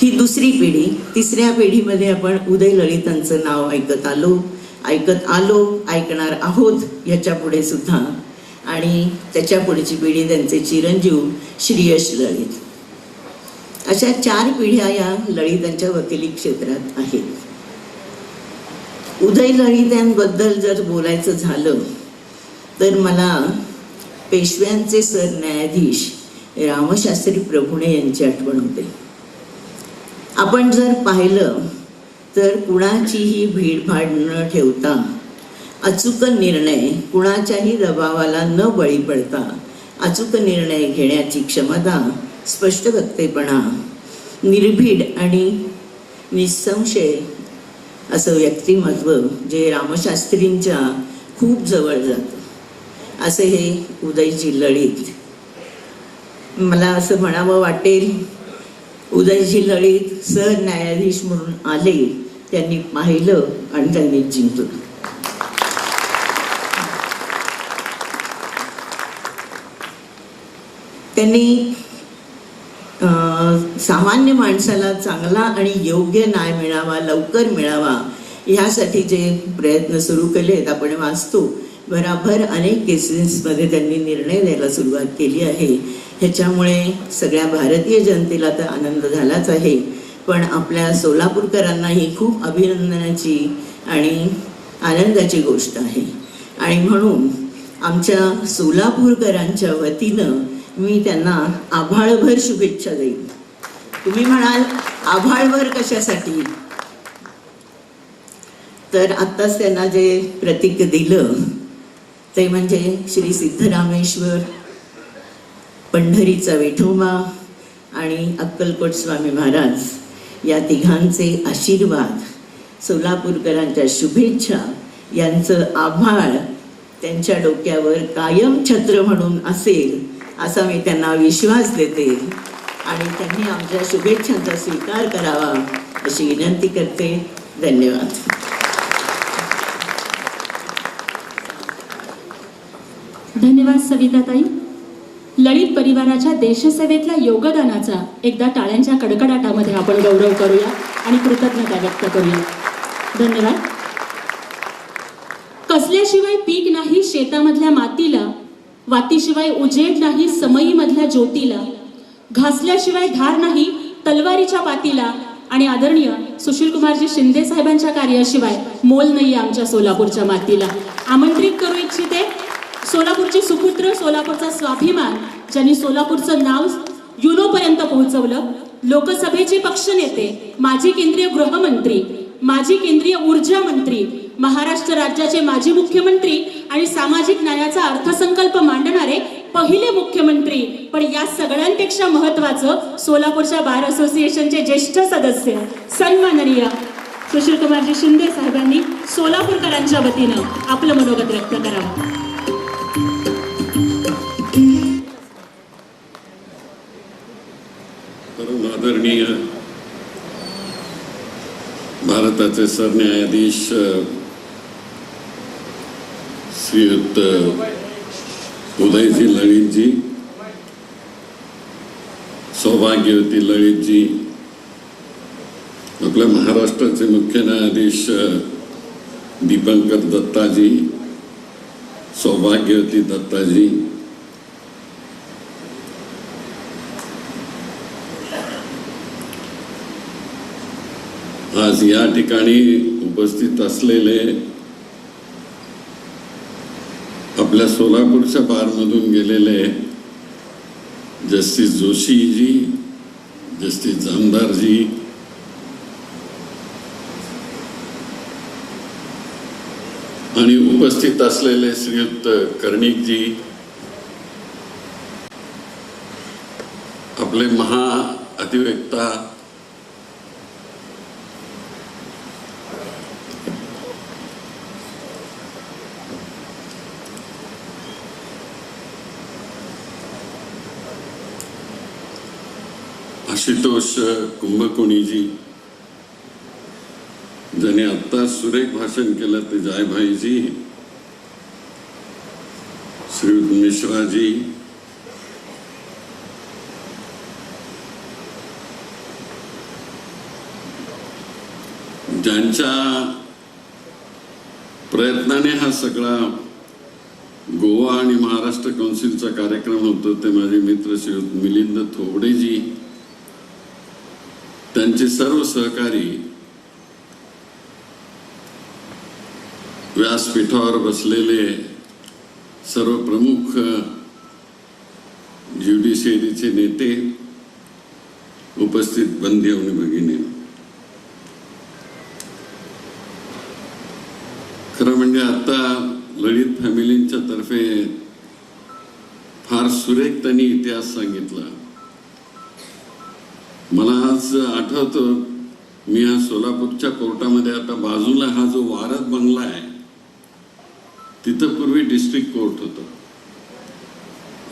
ही 2री पिढी. 3ऱ्या पिढीमध्ये आपण उदय ललितांचं नाव ऐकत आलो, ऐकणार आहोत याच्या पुढे सुद्धा, आणि त्याच्या पुढची पिढी त्यांचे चिरंजीव श्रीयश ललित. अशा 4 पिढ्या या ललितांच्या वकिली क्षेत्रात आहेत. उदय ललितांबद्दल जर बोलायचं झालं तर मला पेशव्यांचे सरन्यायाधीश रामशास्त्री प्रभुणे यांची आठवण होते. आपण जर पाहिलं तर कुणाचीही भीडभाड न ठेवता अचूक निर्णय, कुणाच्याही दबावाला न बळी पडता अचूक निर्णय घेण्याची क्षमता, स्पष्ट वक्तेपणा, निर्भीड आणि निसंशय असं व्यक्तिमत्व जे रामशास्त्रींच्या खूप जवळ जातं, असे हे उदयजी ललित. मला असं म्हणावं वाटेल, उदयजी ललित सरन्यायाधीश म्हणून आले, त्यांनी पाहिलं आणि त्यांनी जिंकलं. त्यांनी सामान्य माणसाला चांगला आणि योग्य न्याय मिळावा, लवकर मिळावा, ह्यासाठी जे प्रयत्न सुरू केलेत आपण वाचतो. भराभर अनेक केसेसमध्ये त्यांनी निर्णय द्यायला सुरुवात केली आहे. ह्याच्यामुळे सगळ्या भारतीय जनतेला तर आनंद झालाच आहे, पण आपल्या सोलापूरकरांनाही खूप अभिनंदनाची आणि आनंदाची गोष्ट आहे. आणि म्हणून आमच्या सोलापूरकरांच्या वतीनं मी त्यांना आभाळभर शुभेच्छा देईन. तुम्ही म्हणाल आभाळभर कशासाठी, तर आत्ताच त्यांना जे प्रतीक दिलं ते म्हणजे श्री सिद्धरामेश्वर, पंढरीचा विठोबा आणि अक्कलकोट स्वामी महाराज या तिघांचे आशीर्वाद, सोलापूरकरांच्या शुभेच्छा यांचं आभाळ त्यांच्या डोक्यावर कायम छत्र म्हणून असेल असा मी त्यांना विश्वास देते आणि त्यांनी आमच्या शुभेच्छांचा स्वीकार करावा अशी विनंती करते. धन्यवाद. धन्यवाद सविताताई. ललित परिवाराच्या देशसेवेतल्या योगदानाचा एकदा टाळ्यांच्या कडकडाटामध्ये आपण गौरव करूया आणि कृतज्ञता व्यक्त करूया. धन्यवाद. कसल्याशिवाय पीक नाही शेतामधल्या मातीला, वातीशिवाय उजेड नाही समईमधल्या ज्योतीला, घासल्याशिवाय धार नाही तलवारीच्या पातीला, आणि आदरणीय सुशीलकुमारजी शिंदे साहेबांच्या कार्याशिवाय मोल नाही आमच्या सोलापूरच्या मातीला. आमंत्रित करू इच्छिते सोलापूरचे सुपुत्र, सोलापूरचा स्वाभिमान, ज्यांनी सोलापूरचं नाव युनोपर्यंत पोहोचवलं, लोकसभेचे पक्षनेते, माजी केंद्रीय गृहमंत्री, माजी केंद्रीय ऊर्जा मंत्री, महाराष्ट्र राज्याचे माजी मुख्यमंत्री आणि सामाजिक न्यायाचा अर्थसंकल्प मांडणारे पहिले मुख्यमंत्री, पण या सगळ्यांपेक्षा महत्त्वाचं सोलापूरच्या बार असोसिएशनचे ज्येष्ठ सदस्य सन्माननीय सुशीलकुमारजी शिंदे साहेबांनी सोलापूरकरांच्या वतीनं आपलं मनोगत व्यक्त करावं. परम आदरणीय भारताचे सरन्यायाधीश श्रीयुत उदयजी लळितजी, सौभाग्यवती लळितजी, आपल्या महाराष्ट्राचे मुख्य न्यायाधीश दीपंकर दत्ताजी, सौभाग्यवती दत्ताजी, आज या ठिकाणी उपस्थित असलेले आपल्या सोलापूरच्या बारमधून गेलेले जस्टिस जोशीजी, जस्टिस जामदारजी, आणि उपस्थित असलेले श्रीयुत कर्णिकजी, आपले महाअधिवक्ता आशुतोष कुंभकोणीजी, ज्याने आत्ता सुरेख भाषण केलं ते जायभाईजी, श्रीयुत मिश्राजी, ज्यांच्या प्रयत्नाने हा सगळा गोवा आणि महाराष्ट्र कौन्सिलचा कार्यक्रम होतो, ते माझे मित्र श्रीयुत मिलिंद थोबडेजी, त्यांचे सर्व सहकारी, व्यासपीठावर बसलेले सर्व प्रमुख ज्युडिशियरीचे नेते, उपस्थित बंधू आणि भगिनी, खरं म्हणजे आता ललित फॅमिलींच्या तर्फे फार सुरेख त्यांनी इतिहास सांगितला. मला आज आठवतं, मी हा सोलापूरच्या कोर्टामध्ये आता बाजूला हा जो वारद बंगला आहे, तिथं पूर्वी डिस्ट्रिक्ट कोर्ट होतं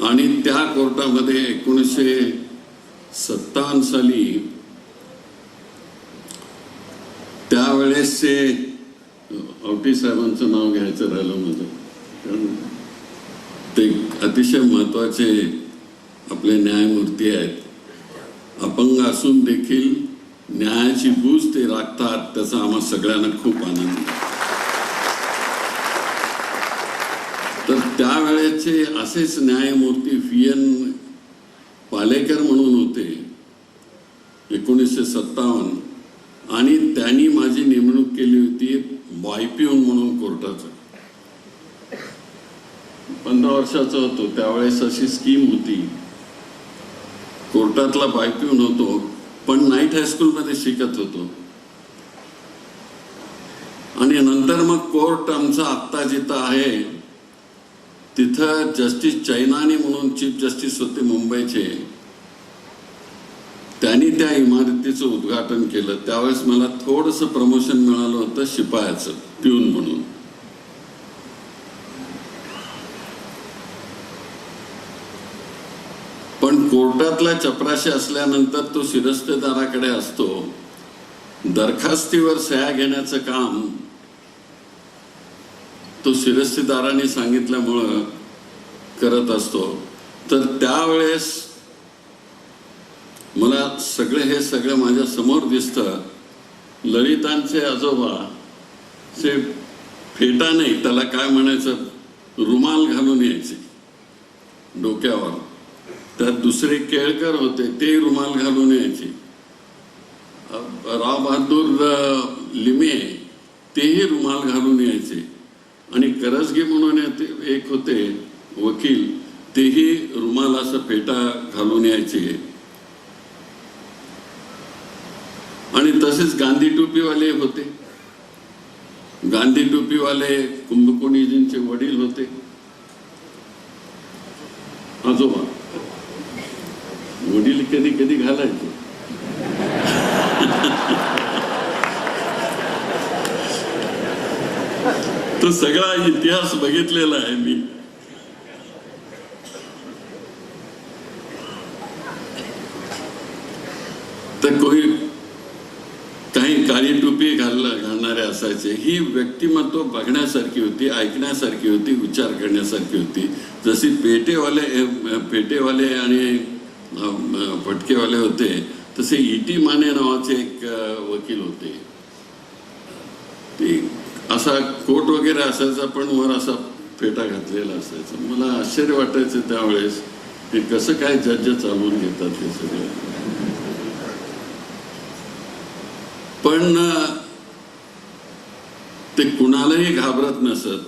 आणि त्या कोर्टामध्ये 1957 साली त्यावेळेसचे आवटी साहेबांचं नाव घ्यायचं राहिलं माझं, कारण ते अतिशय महत्त्वाचे आपले न्यायमूर्ती आहेत. अपंग असून देखील न्यायाची गूज ते राखतात, त्याचा आम्हा सगळ्यांना खूप आनंद आहे. तर त्यावेळेचे असेच न्यायमूर्ती VN पालेकर म्हणून होते 1957, आणि त्यांनी माझी नेमणूक केली होती बायपिऊन म्हणून कोर्टाचं. 15 वर्षाचा होतो त्यावेळेस, अशी स्कीम होती. कोर्टातला बायपिऊन होतो, पण नाईट हायस्कूलमध्ये शिकत होतो. आणि नंतर मग कोर्ट आमचा आत्ता जिथं आहे तिथं जस्टिस चैनानी म्हणून चीफ जस्टिस होते मुंबईचे, त्यांनी त्या इमारतीचं उद्घाटन केलं. त्यावेळेस मला थोडंसं प्रमोशन मिळालं होतं शिपायाचं, पिऊन म्हणून. पण कोर्टातला चपराशी असल्यानंतर तो शिरस्तेदाराकडे असतो. दरखास्तीवर सह्या घेण्याचं काम तो शिरस्तेदाराने सांगितल्यामुळं करत असतो. तर त्यावेळेस मला हे सगळं माझ्या समोर दिसतं. ललितांचे आजोबा ते फेटा नाही, त्याला काय म्हणायचं, रुमाल घालून यायचे डोक्यावर. त्यात दुसरे केळकर होते, ते रुमाल घालून यायचे. राव बहादूर लिमे तेही रुमाल घालून यायचे. आणि करसगी म्हणून एक होते वकील, तेही रुमाल असं फेटा घालून यायचे. आणि तसेच गांधी टोपीवाले होते. गांधी टोपीवाले कुंभकोणीजींचे वडील होते, आजोबा. वडील कधी कधी घालायचे. तो सगळा इतिहास बघितलेला आहे मी. तर काही काळी टोपी घालणारे असायचे. ही व्यक्तिमत्व बघण्यासारखी होती, ऐकण्यासारखी होती, विचार करण्यासारखी होती. जशी पेटेवाले आणि फटकेवाले होते, तसे E.T. माने नावाचे एक वकील होते. ते असा कोट वगैरे असायचा, पण वर असा फेटा घातलेला असायचा. मला आश्चर्य वाटायचं त्यावेळेस की कसं काय जज चालवून घेतात ते सगळं. पण ते कुणालाही घाबरत नसत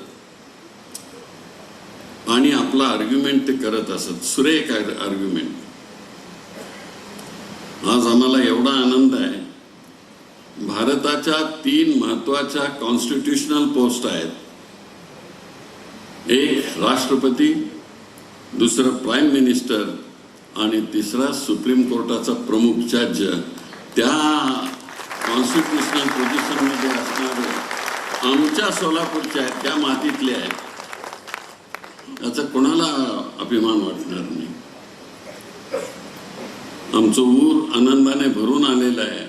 आणि आपला आर्ग्युमेंट ते करत असत. सुरेख आर्ग्युमेंट. आज आम्हाला एवढा आनंद आहे, भारताच्या 3 महत्वाच्या कॉन्स्टिट्यूशनल पोस्ट आहेत. एक राष्ट्रपती, दुसरं प्राईम मिनिस्टर आणि तिसरा सुप्रीम कोर्टाचा प्रमुख जज. त्या कॉन्स्टिट्यूशनल पोझिशनमध्ये असणारे आमच्या सोलापूरच्या आहेत, त्या मातीतले आहेत. याचा कोणाला अभिमान वाटणार नाही. आमचं ऊर आनंदाने भरून आलेलं आहे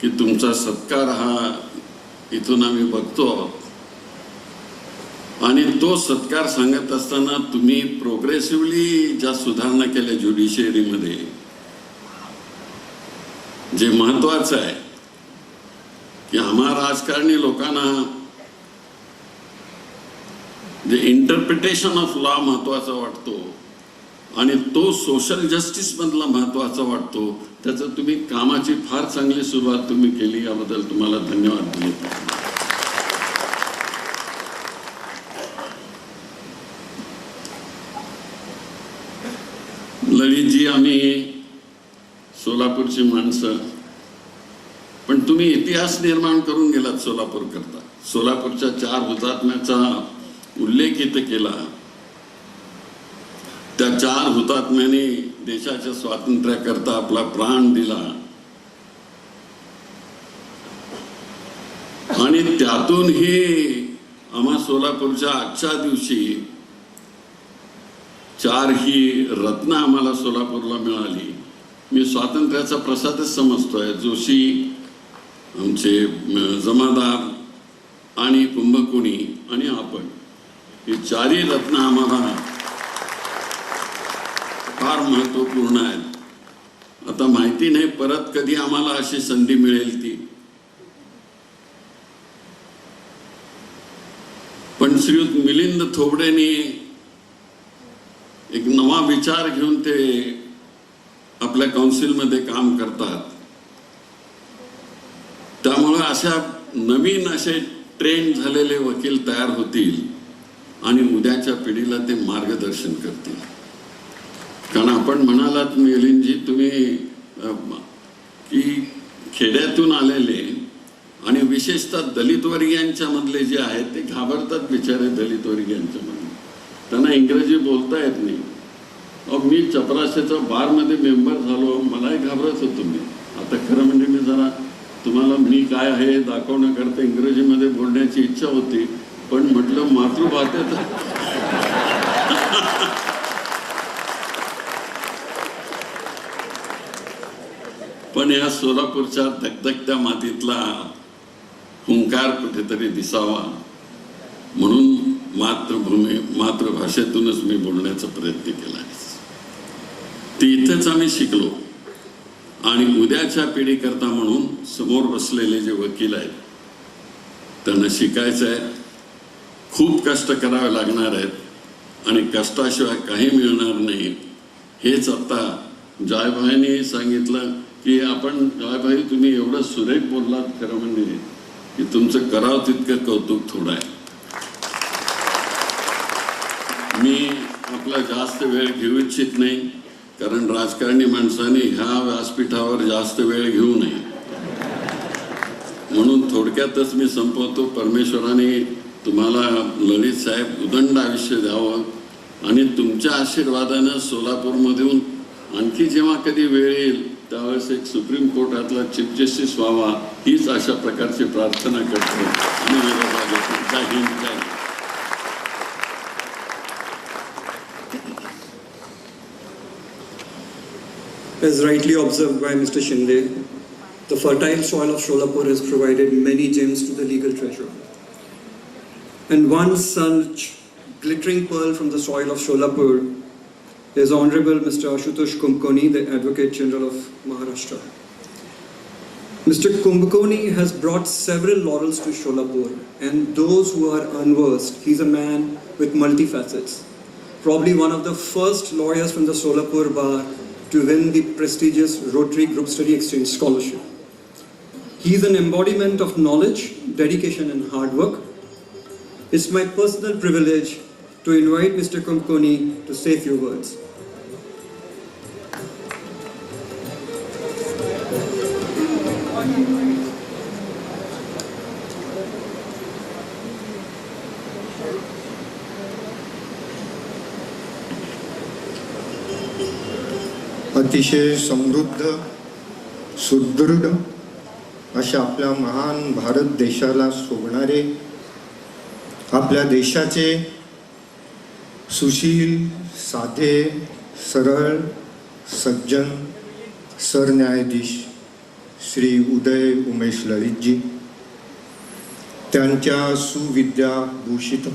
की तुमचा सत्कार हा इथून आम्ही बघतो. आणि तो सत्कार सांगत असताना तुम्ही प्रोग्रेसिव्हली ज्या सुधारणा केल्या ज्युडिशियरीमध्ये, जे महत्वाचं आहे की आम्हा राजकारणी लोकांना जे इंटरप्रिटेशन ऑफ लॉ महत्वाचा वाटतो आणि तो सोशल जस्टिस मधला महत्वाचा वाटतो, त्याचं तुम्ही कामाची फार चांगली सुरुवात तुम्ही केली. याबद्दल तुम्हाला धन्यवाद दिले. ललितजी, आम्ही सोलापूरची माणसं, पण तुम्ही इतिहास निर्माण करून गेलात सोलापूर करता. सोलापूरच्या 4 हुतात्म्याचा उल्लेख इथे केला. त्या 4 हुतात्म्यांनी देशाच्या स्वातंत्र्याकरता आपला प्राण दिला आणि त्यातून ही आम्हा सोलापूरच्या आजच्या दिवशी 4 ही रत्न आम्हाला सोलापूरला मिळाली. मी स्वातंत्र्याचा प्रसादच समजतोय. जोशी, आमचे जमादार आणि कुंभकोणी आणि आपण, ही 4ही रत्न आम्हाला फार महत्त्वपूर्ण आहेत. आता माहिती नाही परत कधी आम्हाला अशी संधी मिळेल ती, पण श्रीयुत मिलिंद थोबडेंनी एक नवा विचार घेऊन ते आपल्या काउन्सिलमध्ये काम करतात. त्यामुळे अशा नवीन असे ट्रेन झालेले वकील तयार होतील आणि उद्याच्या पिढीला ते मार्गदर्शन करतील. कारण आपण म्हणालात मिलिंदजी तुम्ही की खेड्यातून आलेले आणि विशेषतः दलित वर्गीयांच्या मधले जे आहेत ते घाबरतात बिचारे. दलित वर्गीयांच्या मधले त्यांना इंग्रजी बोलता येत नाही. मी चपराशाच्या बारमध्ये मेंबर झालो, मलाही घाबरत होतो मी. आता खरं म्हणजे मी जरा तुम्हाला मी काय आहे दाखवण्याकरता इंग्रजीमध्ये बोलण्याची इच्छा होती, पण म्हटलं मातृभाषेत पण या सोलापूरच्या धगधगत्या मातीतला हुंकार कुठेतरी दिसावा म्हणून मातृभाषेतूनच मी बोलण्याचा प्रयत्न केला. ती इथेच आम्ही शिकलो आणि उद्याच्या पिढीकरता म्हणून समोर बसलेले जे वकील आहेत त्यांना शिकायचं आहे. खूप कष्ट करावे लागणार आहेत आणि कष्टाशिवाय काही मिळणार नाही. हेच आता जयभाईंनी सांगितलं की आपण जयभाई तुम्ही एवढं सुरेख बोललात, खरं म्हणजे की तुमचं करावं तितकं कौतुक थोडं आहे. मी आपला जास्त वेळ घेऊ इच्छित नाही, कारण राजकारणी माणसाने ह्या व्यासपीठावर जास्त वेळ घेऊ नये, म्हणून थोडक्यातच मी संपवतो. परमेश्वराने तुम्हाला ललित साहेब उदंड आयुष्य द्यावं आणि तुमच्या आशीर्वादानं सोलापूरमधून आणखी जेव्हा कधी वेळ येईल त्यावेळेस एक सुप्रीम कोर्टातला चीफ जस्टिस व्हावा हीच अशा प्रकारची प्रार्थना करतो आणि विरोधा घेतो. जय हिंद, जय Hind. As rightly observed by Mr. Shinde, the fertile soil of Sholapur has provided many gems to the legal treasure. And one such glittering pearl from the soil of Sholapur is Honorable Mr. Ashutosh Kumbkoni, the Advocate General of Maharashtra. Mr. Kumbkoni has brought several laurels to Sholapur, and those who are unversed, he's a man with multifacets. Probably one of the first lawyers from the Solapur bar to win the prestigious Rotary Group Study Exchange Scholarship. He is an embodiment of knowledge, dedication and hard work. It's my personal privilege to invite Mr. Kumbkoni to say a few words. अतिशय समृद्ध सुदृढ अशा आपल्या महान भारत देशाला शोभणारे आपल्या देशाचे सुशील साधे सरळ सज्जन सरन्यायाधीश श्री उदय उमेश ललितजी, त्यांच्या सुविद्याभूषित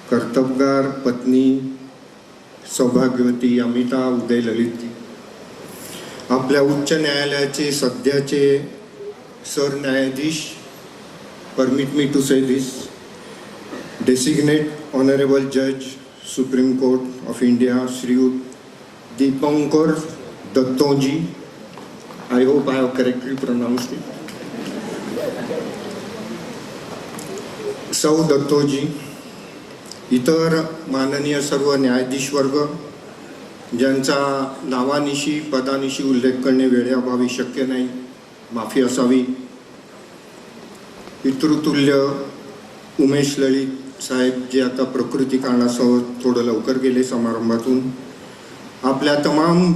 कर्तबगार पत्नी सौभाग्यवती अमिता उदय ललितजी, आपल्या उच्च न्यायालयाचे सध्याचे सरन्यायाधीश, permit me to say this, designate honourable जज Supreme Court of India Shriyut Dipankar Dattoji, I hope I have correctly pronounced it. सौ दत्तोजी, इतर माननीय सर्व न्यायाधीश वर्ग ज्यांचा नावानिशी पदानिशी उल्लेख करणे वेळेअभावी शक्य नाही, माफी असावी. पितृतुल्य उमेश ललित साहेब जे आता प्रकृती कारणासह थोडं लवकर गेले समारंभातून, आपल्या तमाम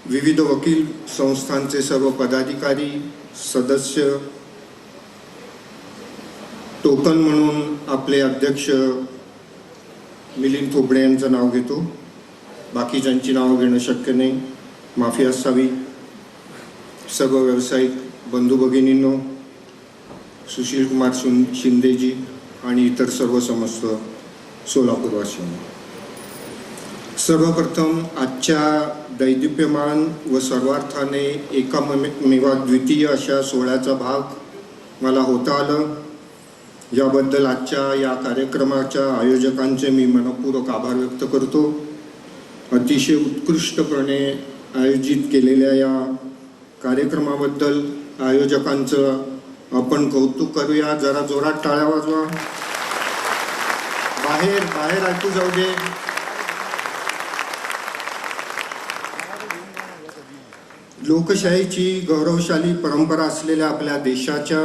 विविध वकील संस्थांचे सर्व पदाधिकारी सदस्य, टोकन म्हणून आपले अध्यक्ष मिलिंद थोबडे यांचं नाव घेतो, बाकीच्यांची नावं घेणं शक्य नाही, माफी असावी. सर्व व्यावसायिक बंधू भगिनींनो, सुशील कुमार शिंदेजी आणि इतर सर्व समस्त सोलापूरवासियांनो, सर्वप्रथम आजच्या दैदिप्यमान व सर्वार्थाने एकामेवाद्वितीय अशा सोहळ्याचा भाग मला होता आलं, याबद्दल आजच्या या कार्यक्रमाच्या आयोजकांचे मी मनपूर्वक आभार व्यक्त करतो. अतिशय उत्कृष्टपणे आयोजित केलेल्या या कार्यक्रमाबद्दल आयोजकांचं आपण कौतुक करूया. जरा जोरात टाळ्या वाजवा. बाहेर ऐकू जाऊ दे. लोकशाहीची गौरवशाली परंपरा असलेल्या आपल्या देशाच्या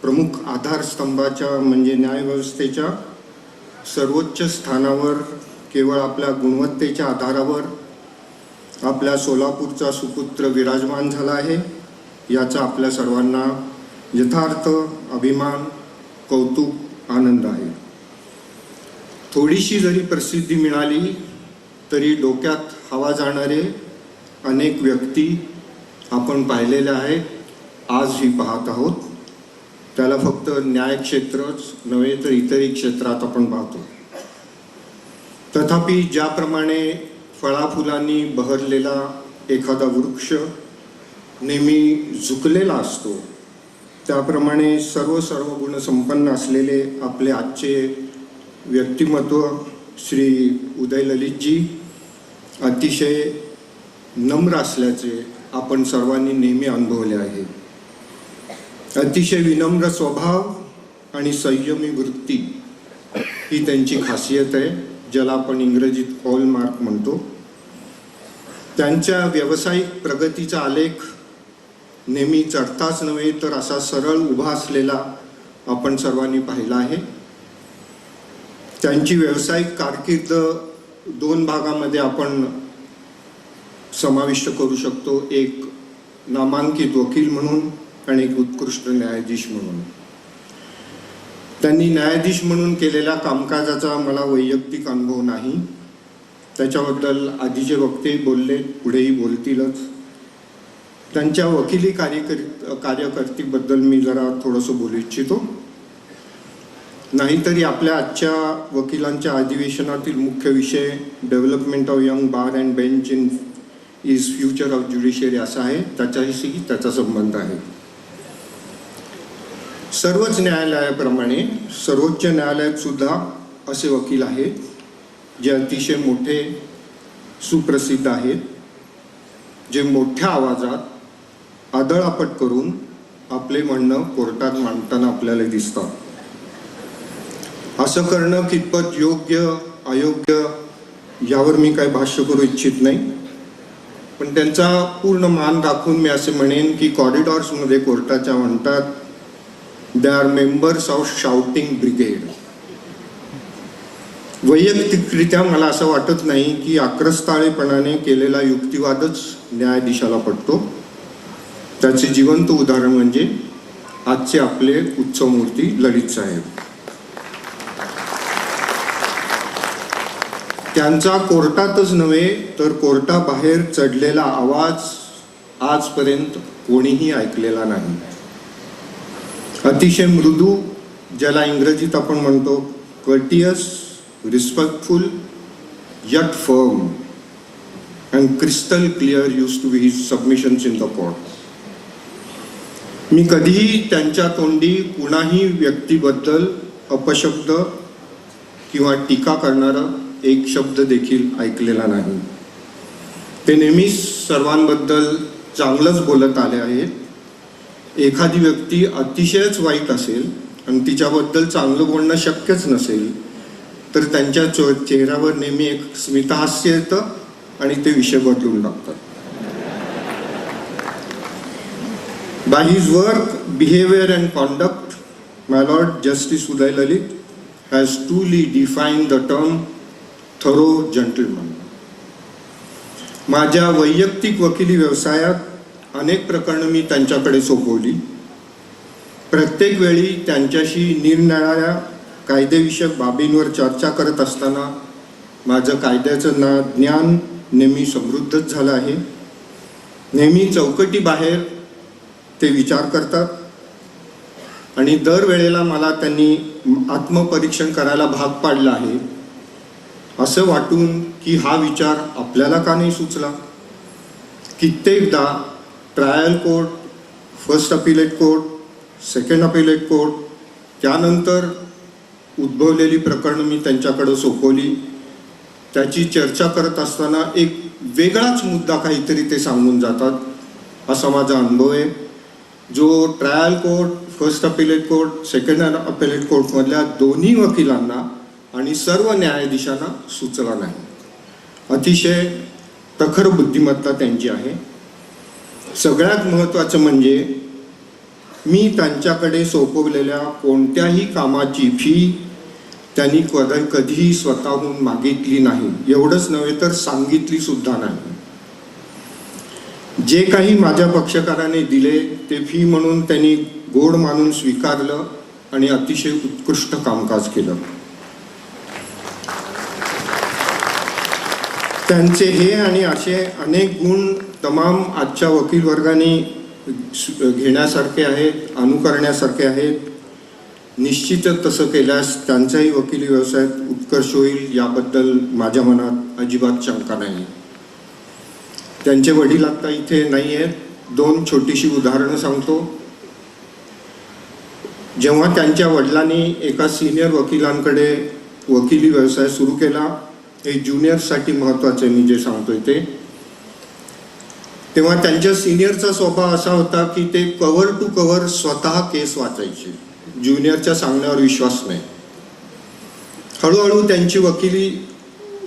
प्रमुख आधारस्तंभाच्या म्हणजे न्यायव्यवस्थेच्या सर्वोच्च स्थानावर केवळ आपल्या गुणवत्तेच्या आधारावर आपल्या सोलापूरचा सुपुत्र विराजमान झाला आहे, याचा आपल्या सर्वांना यथार्थ अभिमान, कौतुक, आनंद आहे. थोडीशी जरी प्रसिद्धी मिळाली तरी डोक्यात हवा जाणारे अनेक व्यक्ती आपण पाहिलेल्या आहेत, आजही पाहत आहोत. त्याला फक्त न्यायक्षेत्रच नव्हे तर इतरही क्षेत्रात आपण पाहतो. तथापि ज्याप्रमाणे फळाफुलांनी बहरलेला एखादा वृक्ष नेहमी झुकलेला असतो, त्याप्रमाणे सर्व गुणसंपन्न असलेले आपले आजचे व्यक्तिमत्व श्री उदय ललितजी अतिशय नम्र असल्याचे आपण सर्वांनी नेहमी अनुभवले आहे. अतिशय विनम्र स्वभाव आणि संयमी वृत्ती ही त्यांची खासियत आहे, ज्याला आपण इंग्रजीत हॉलमार्क म्हणतो. त्यांच्या व्यावसायिक प्रगतीचा आलेख नेहमी चढताच नव्हे तर असा सरळ उभा असलेला आपण सर्वांनी पाहिला आहे. त्यांची व्यावसायिक कारकीर्द 2 भागामध्ये आपण समाविष्ट करू शकतो, एक नामांकित वकील म्हणून आणि एक उत्कृष्ट न्यायाधीश म्हणून. त्यांनी न्यायाधीश म्हणून केलेल्या कामकाजाचा मला वैयक्तिक अनुभव नाही, त्याच्याबद्दल आधीचे वक्ते बोलले, पुढेही बोलतीलच. त्यांच्या वकिली कार्यकर्तीबद्दल मी जरा थोडंसं बोलू इच्छितो. नाहीतरी आपल्या आजच्या वकिलांच्या अधिवेशनातील मुख्य विषय development of young bar and bench in is future of judiciary असा आहे, त्याच्याशी त्याचा संबंध आहे. सर्वच न्यायालयाप्रमाणे सर्वोच्च न्यायालयात सुद्धा असे वकील आहेत जे अतिशय मोठे, सुप्रसिद्ध आहेत, जे मोठ्या आवाजात आदळआपट करून आपले म्हणणं कोर्टात मांडताना आपल्याला दिसतात. असं करणं कितपत योग्य अयोग्य यावर मी काही भाष्य करू इच्छित नाही, पण त्यांचा पूर्ण मान राखून मी असे म्हणेन की कॉरिडॉर्समध्ये कोर्टाच्या म्हणतात they are members of shouting brigade. वैयक्तिकरित्या मला असं वाटत नाही की आक्रस्ताळेपणाने केलेला युक्तिवादच न्यायाधीशाला पटतो. त्याचे जिवंत उदाहरण म्हणजे आजचे आपले उत्सवमूर्ती ललित साहेब. त्यांचा कोर्टातच नव्हे तर कोर्टाबाहेर चढलेला आवाज आजपर्यंत कोणीही ऐकलेला नाही. अतिशय मृदू, ज्याला इंग्रजीत आपण म्हणतो courteous, respectful, yet firm and crystal clear used to be his submissions in the court. मी कधीही त्यांच्या तोंडी कुणाही व्यक्तीबद्दल अपशब्द किंवा टीका करणारा एक शब्द देखील ऐकलेला नाही. ते नेहमीच सर्वांबद्दल चांगलंच बोलत आले आहेत. एखादी व्यक्ती अतिशयच वाईट असेल आणि तिच्याबद्दल चांगलं बोलणं शक्यच नसेल तर त्यांच्या चेहऱ्यावर नेहमी एक स्मितहास्य येतं आणि ते विषय बदलून टाकतात. By his work, behaviour and conduct, my Lord justice Uday Lalit has truly defined the term thorough gentleman. माझ्या वैयक्तिक वकिली व्यवसायात अनेक प्रकरणं मी त्यांच्याकडे सोपवली. प्रत्येक वेळी त्यांच्याशी निरनिराळ्या कायदेविषयक बाबींवर चर्चा करत असताना माझं कायद्याचं ज्ञान नेहमी समृद्धच झालं आहे. नेहमी चौकटीबाहेर ते विचार करतात आणि दरवेळेला मला त्यांनी आत्मपरीक्षण करायला भाग पाडलं आहे. असं वाटून की हा विचार आपल्याला का नाही सुचला. कित्येकदा trial court, first appellate court, second appellate court, त्यानंतर उद्भवलेली प्रकरणं मी त्यांच्याकडे सोपवली. त्याची चर्चा करत असताना एक वेगळाच मुद्दा काहीतरी ते सांगून जातात, असा माझा अनुभव आहे, जो trial court, first appellate court, second appellate कोर्टमधल्या दोन्ही वकिलांना आणि सर्व न्यायाधीशांना सुचला नाही. अतिशय प्रखर बुद्धिमत्ता त्यांची आहे. सगळ्यात महत्त्वाचं म्हणजे मी त्यांच्याकडे सोपवलेल्या कोणत्याही कामाची फी त्यांनी कधीही स्वतःहून मागितली नाही. एवढंच नव्हे तर सांगितली सुद्धा नाही. जे काही माझ्या पक्षकाराने दिले ते फी म्हणून त्यांनी गोड मानून स्वीकारलं आणि अतिशय उत्कृष्ट कामकाज केलं. त्यांचे हे आणि असे अनेक गुण तमाम आजच्या वकील वर्गाने घेण्यासारखे आहेत, अनुकरण्यासारखे आहेत. निश्चितच तसं केल्यास त्यांचाही वकिली व्यवसायात उत्कर्ष होईल, याबद्दल माझ्या मनात अजिबात शंका नाही. त्यांचे वडील आता इथे नाही आहेत. 2 छोटीशी उदाहरणं सांगतो. जेव्हा त्यांच्या वडिलांनी एका सिनियर वकिलांकडे वकिली व्यवसाय सुरू केला, हे ज्युनियरसाठी महत्त्वाचं आहे मी जे सांगतोय ते, तेव्हा त्यांच्या सिनियरचा स्वभाव असा होता की ते कव्हर टू कव्हर स्वतः केस वाचायचे, ज्युनियरच्या सांगण्यावर विश्वास नाही. हळूहळू त्यांची वकिली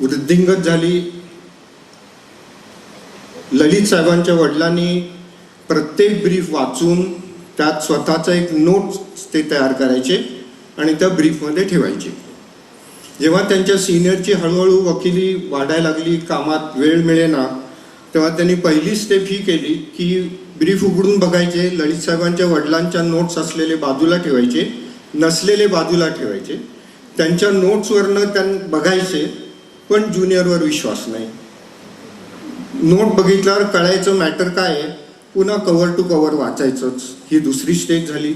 वृद्धिंगत झाली. ललित साहेबांच्या वडिलांनी प्रत्येक ब्रीफ वाचून त्यात स्वतःचा एक नोट्स ते तयार करायचे आणि त्या ब्रीफमध्ये ठेवायचे. जेव्हा त्यांच्या सिनियरची हळूहळू वकिली वाढायला लागली, कामात वेळ मिळेना, तेव्हा त्यांनी पहिली स्टेप ही केली की ब्रीफ उघडून बघायचे, ललित साहेबांच्या वडिलांच्या नोट्स असलेले बाजूला ठेवायचे, नसलेले बाजूला ठेवायचे. त्यांच्या नोट्सवरनं त्यांना बघायचे, पण ज्युनियरवर विश्वास नाही. नोट बघितल्यावर कळायचं मॅटर काय आहे, पुन्हा कव्हर टू कव्हर वाचायचंच. ही दुसरी स्टेज झाली.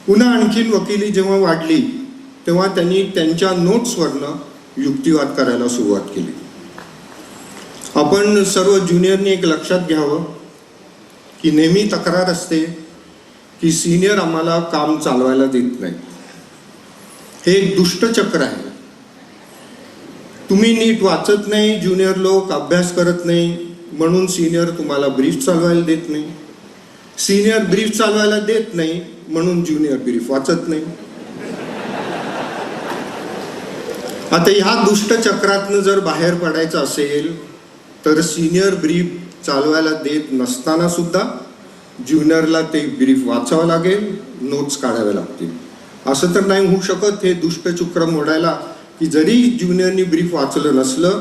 पुन्हा आणखीन वकिली जेव्हा वाढली तेव्हा त्यांनी त्यांच्या नोट्सवरनं युक्तिवाद करायला सुरुवात केली. आपण सर्व ज्युनियरनी एक लक्षात घ्यावं की नेहमी तक्रार असते की सिनियर आम्हाला काम चालवायला देत नाही. हे एक दुष्टचक्र आहे. तुम्ही नीट वाचत नाही, ज्युनियर लोक अभ्यास करत नाही, म्हणून सिनियर तुम्हाला ब्रीफ चालवायला देत नाही. सिनियर ब्रीफ चालवायला देत नाही म्हणून ज्युनियर ब्रीफ वाचत नाही. आता ह्या दुष्टचक्रातनं जर बाहेर पडायचं असेल तर सिनियर ब्रीफ चालवायला देत नसताना सुद्धा ज्युनियरला ते ब्रीफ वाचावं लागेल, नोट्स काढावे लागतील. असं तर नाही होऊ शकत हे दुष्टचक्र मोडायला की जरी ज्युनियरनी ब्रीफ वाचलं नसलं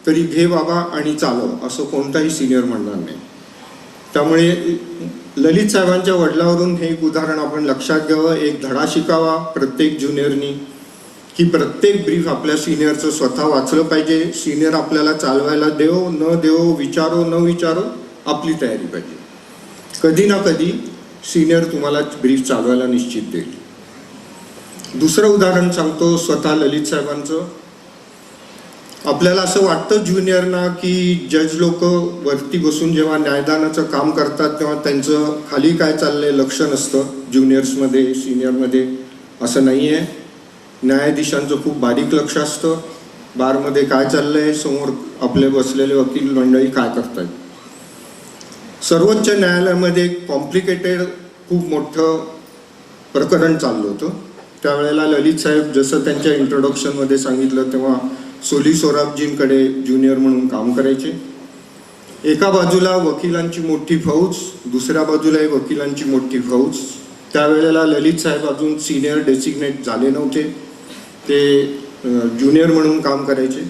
तरी घे बाबा आणि चालव, असं कोणताही सिनियर म्हणणार नाही. त्यामुळे ललित साहेबांच्या वडिलावरून हे एक उदाहरण आपण लक्षात घ्यावं, एक धडा शिकावा प्रत्येक ज्युनियरनी की प्रत्येक ब्रीफ आपल्या सिनियरचं स्वतः वाचलं पाहिजे. सिनियर आपल्याला चालवायला देवो न देवो, विचारो न विचारो, आपली तयारी पाहिजे. कधी ना कधी सिनियर तुम्हाला ब्रीफ चालवायला निश्चित देईल. दुसरं उदाहरण सांगतो स्वतः ललित साहेबांचं. आपल्याला असं वाटतं ज्युनियरना की जज लोक वरती बसून जेव्हा न्यायदानाचं काम करतात तेव्हा त्यांचं खाली काय चाललंय लक्ष नसतं ज्युनियर्समध्ये, सिनियरमध्ये. असं नाही आहे. न्यायाधीशांचं खूप बारीक लक्ष असतं. बारमध्ये काय चाललंय, समोर आपले बसलेले वकील मंडळी काय करतायत. सर्वोच्च न्यायालयामध्ये कॉम्प्लिकेटेड खूप मोठं प्रकरण चाललं होतं. त्यावेळेला ललित साहेब जसं त्यांच्या इंट्रोडक्शनमध्ये सांगितलं तेव्हा सोली सोराबजींकडे ज्युनियर म्हणून काम करायचे. एका बाजूला वकिलांची मोठी फौज, दुसऱ्या बाजूलाही वकिलांची मोठी फौज. त्यावेळेला ललित साहेब अजून सिनियर डेसिग्नेट झाले नव्हते, ते ज्युनियर म्हणून काम करायचे.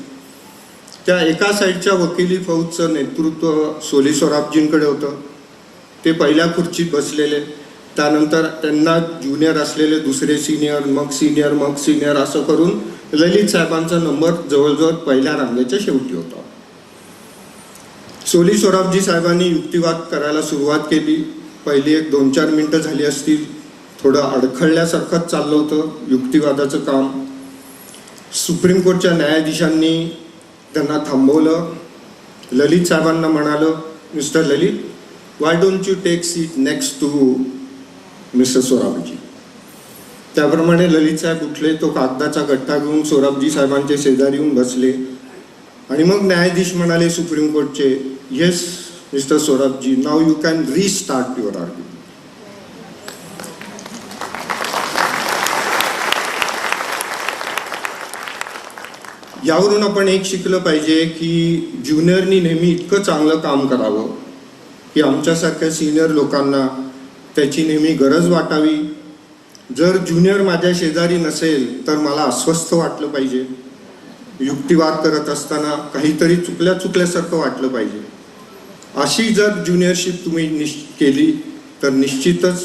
त्या एका साईडच्या वकिली फौजचं नेतृत्व सोली सोराबजींकडे होतं. ते पहिल्या खुर्चीत बसलेले, त्यानंतर त्यांना ज्युनियर असलेले दुसरे सिनियर, मग सिनियर, मग सिनियर, असं करून ललित साहेबांचा नंबर जवळजवळ पहिल्या रांगेच्या शेवटी होता. सोली सोराबजी साहेबांनी युक्तिवाद करायला सुरुवात केली. पहिली 1-2-4 मिनटं झाली असतील. थोडं अडखळल्यासारखंच चाललं होतं युक्तिवादाचं काम. सुप्रीम कोर्टच्या न्यायाधीशांनी त्यांना थांबवलं. ललित साहेबांना म्हणालं, mister Lalit, why don't you take seat next to mister Sorabjee. त्याप्रमाणे ललित साहेब उठले, तो कागदाचा गट्टा घेऊन सोराबजी साहेबांचे शेजारी येऊन बसले. आणि मग न्यायाधीश म्हणाले सुप्रीम कोर्टचे, yes mister Sorabji, now you can restart your argument. यावरून आपण एक शिकलं पाहिजे की ज्युनियरनी नेहमी इतकं चांगलं काम करावं की आमच्यासारख्या सिनियर लोकांना त्याची नेहमी गरज वाटावी. जर ज्युनियर माझ्या शेजारी नसेल तर मला अस्वस्थ वाटलं पाहिजे. युक्तिवाद करत असताना काहीतरी चुकल्यासारखं वाटलं पाहिजे. अशी जर ज्युनियरशिप तुम्ही केली तर निश्चितच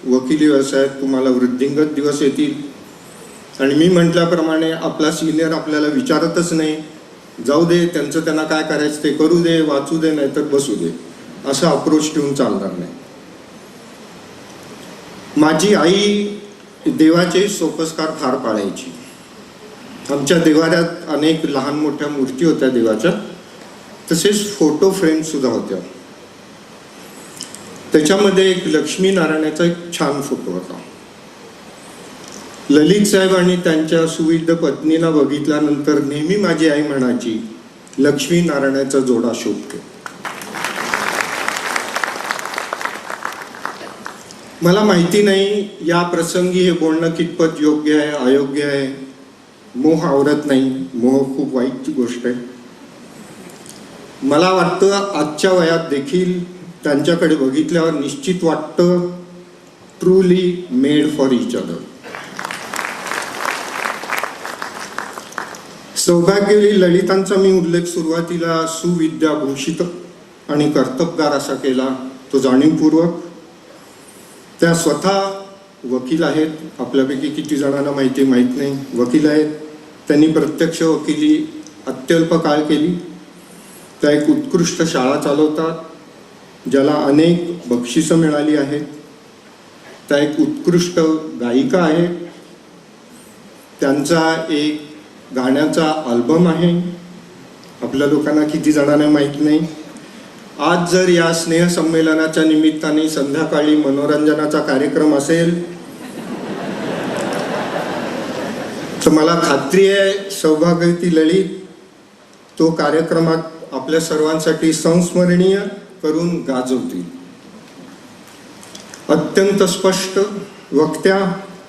वकिली व्यवसायात तुम्हाला वृद्धिंगत दिवस येतील. आणि मी म्हटल्याप्रमाणे आपला सिनियर आपल्याला विचारतच नाही, जाऊ दे त्यांचं त्यांना काय करायचं ते करू दे, वाचू दे, नाही तर बसू दे, असा अप्रोच ठेवून चालणार नाही. माझी आई देवाचे सोपस्कार फार पाळायची. आमच्या देवाऱ्यात अनेक लहान मोठ्या मूर्ती होत्या देवाच्या, तसेच फोटो फ्रेम सुद्धा होत्या. त्याच्यामध्ये एक लक्ष्मीनारायणाचा एक छान फोटो होता. ललित साहेब आणि त्यांच्या सुविध पत्नीला बघितल्यानंतर नेहमी माझी आई म्हणायची, लक्ष्मीनारायणाचा जोडा शोभतो. मला माहिती नाही या प्रसंगी हे बोलणं कितपत योग्य आहे अयोग्य आहे. मोह आवरत नाही, मोह खूप वाईटची गोष्ट आहे. मला वाटतं आजच्या वयात देखील त्यांच्याकडे बघितल्यावर निश्चित वाटतं, truly made for each other. सौभाग्यवती ललितांचा मी उल्लेख सुरुवातीला सुविद्याभूषित आणि कर्तबगार असा केला, तो जाणीवपूर्वक. त्या स्वतः वकील आहेत. आपल्यापैकी किती जणांना माहिती माहीत नाही, वकील आहेत. त्यांनी प्रत्यक्ष वकिली अत्यल्प काळ केली. त्या एक उत्कृष्ट शाळा चालवतात ज्याला अनेक बक्षिसं मिळाली आहेत. त्या एक उत्कृष्ट गायिका आहेत. त्यांचा एक गाण्याचा अल्बम आहे, आपल्या लोकांना किती जणांना माहीत नाही. आज जर या स्नेहसंमेलनाच्या निमित्ताने संध्याकाळी मनोरंजनाचा कार्यक्रम असेल तर मला खात्री आहे सौभाग्यवती ललित तो कार्यक्रमात आपल्या सर्वांसाठी संस्मरणीय करून गाजवतील. अत्यंत स्पष्ट वक्त्या,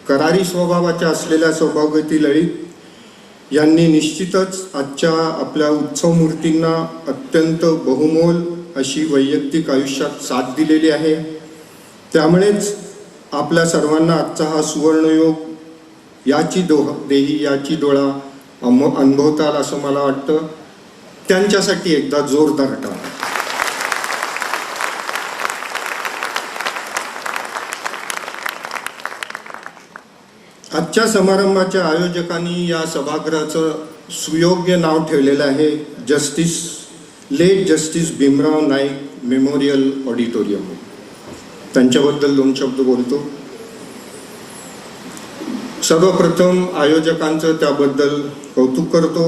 करारी स्वभावाच्या असलेल्या सौभाग्यवती ललित यांनी निश्चितच आजच्या आपल्या उत्सव मूर्तींना अत्यंत बहुमोल अशी वैयक्तिक आयुष्यात साथ दिलेली आहे. त्यामुळेच आपल्या सर्वांना आजचा हा सुवर्णयोग याची देही याची डोळा अनुभवता आला असं मला वाटतं. त्यांच्यासाठी एकदा जोरदार टाळ्या. आजच्या समारंभाच्या आयोजकांनी या सभागृहाचं सुयोग्य नाव ठेवलेलं आहे, late justice Bhimrao Naik memorial auditorium. त्यांच्याबद्दल दोन शब्द बोलतो. सर्वप्रथम आयोजकांचं त्याबद्दल कौतुक करतो.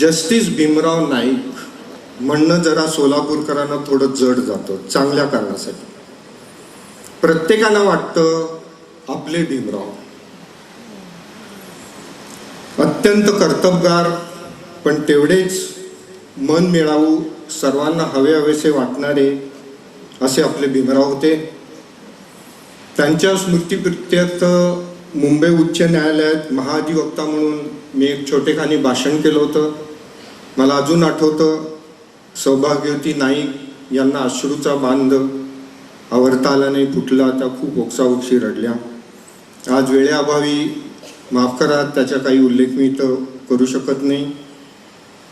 जस्टिस भीमराव नाईक म्हणणं जरा सोलापूरकरांना थोडं जड जातं, चांगल्या कारणासाठी. प्रत्येकाला वाटतं आपले भीमराव अत्यंत कर्तबगार पण तेवढेच मन मिळावू, सर्वांना हवेसे वाटणारे असे आपले भीमराव होते. त्यांच्या स्मृतिप्रित्यर्थ मुंबई उच्च न्यायालयात महाधिवक्ता म्हणून मी एक छोटेखानी भाषण केलं होतं. मला अजून आठवतं, सौभाग्यवती नाईक यांना अश्रूचा बांध आवरता आला नाही, फुटला. त्या खूप ओक्साओक्शी रडल्या. आज वेळेअभावी माफ करा, त्याचा काही उल्लेख मी तर करू शकत नाही.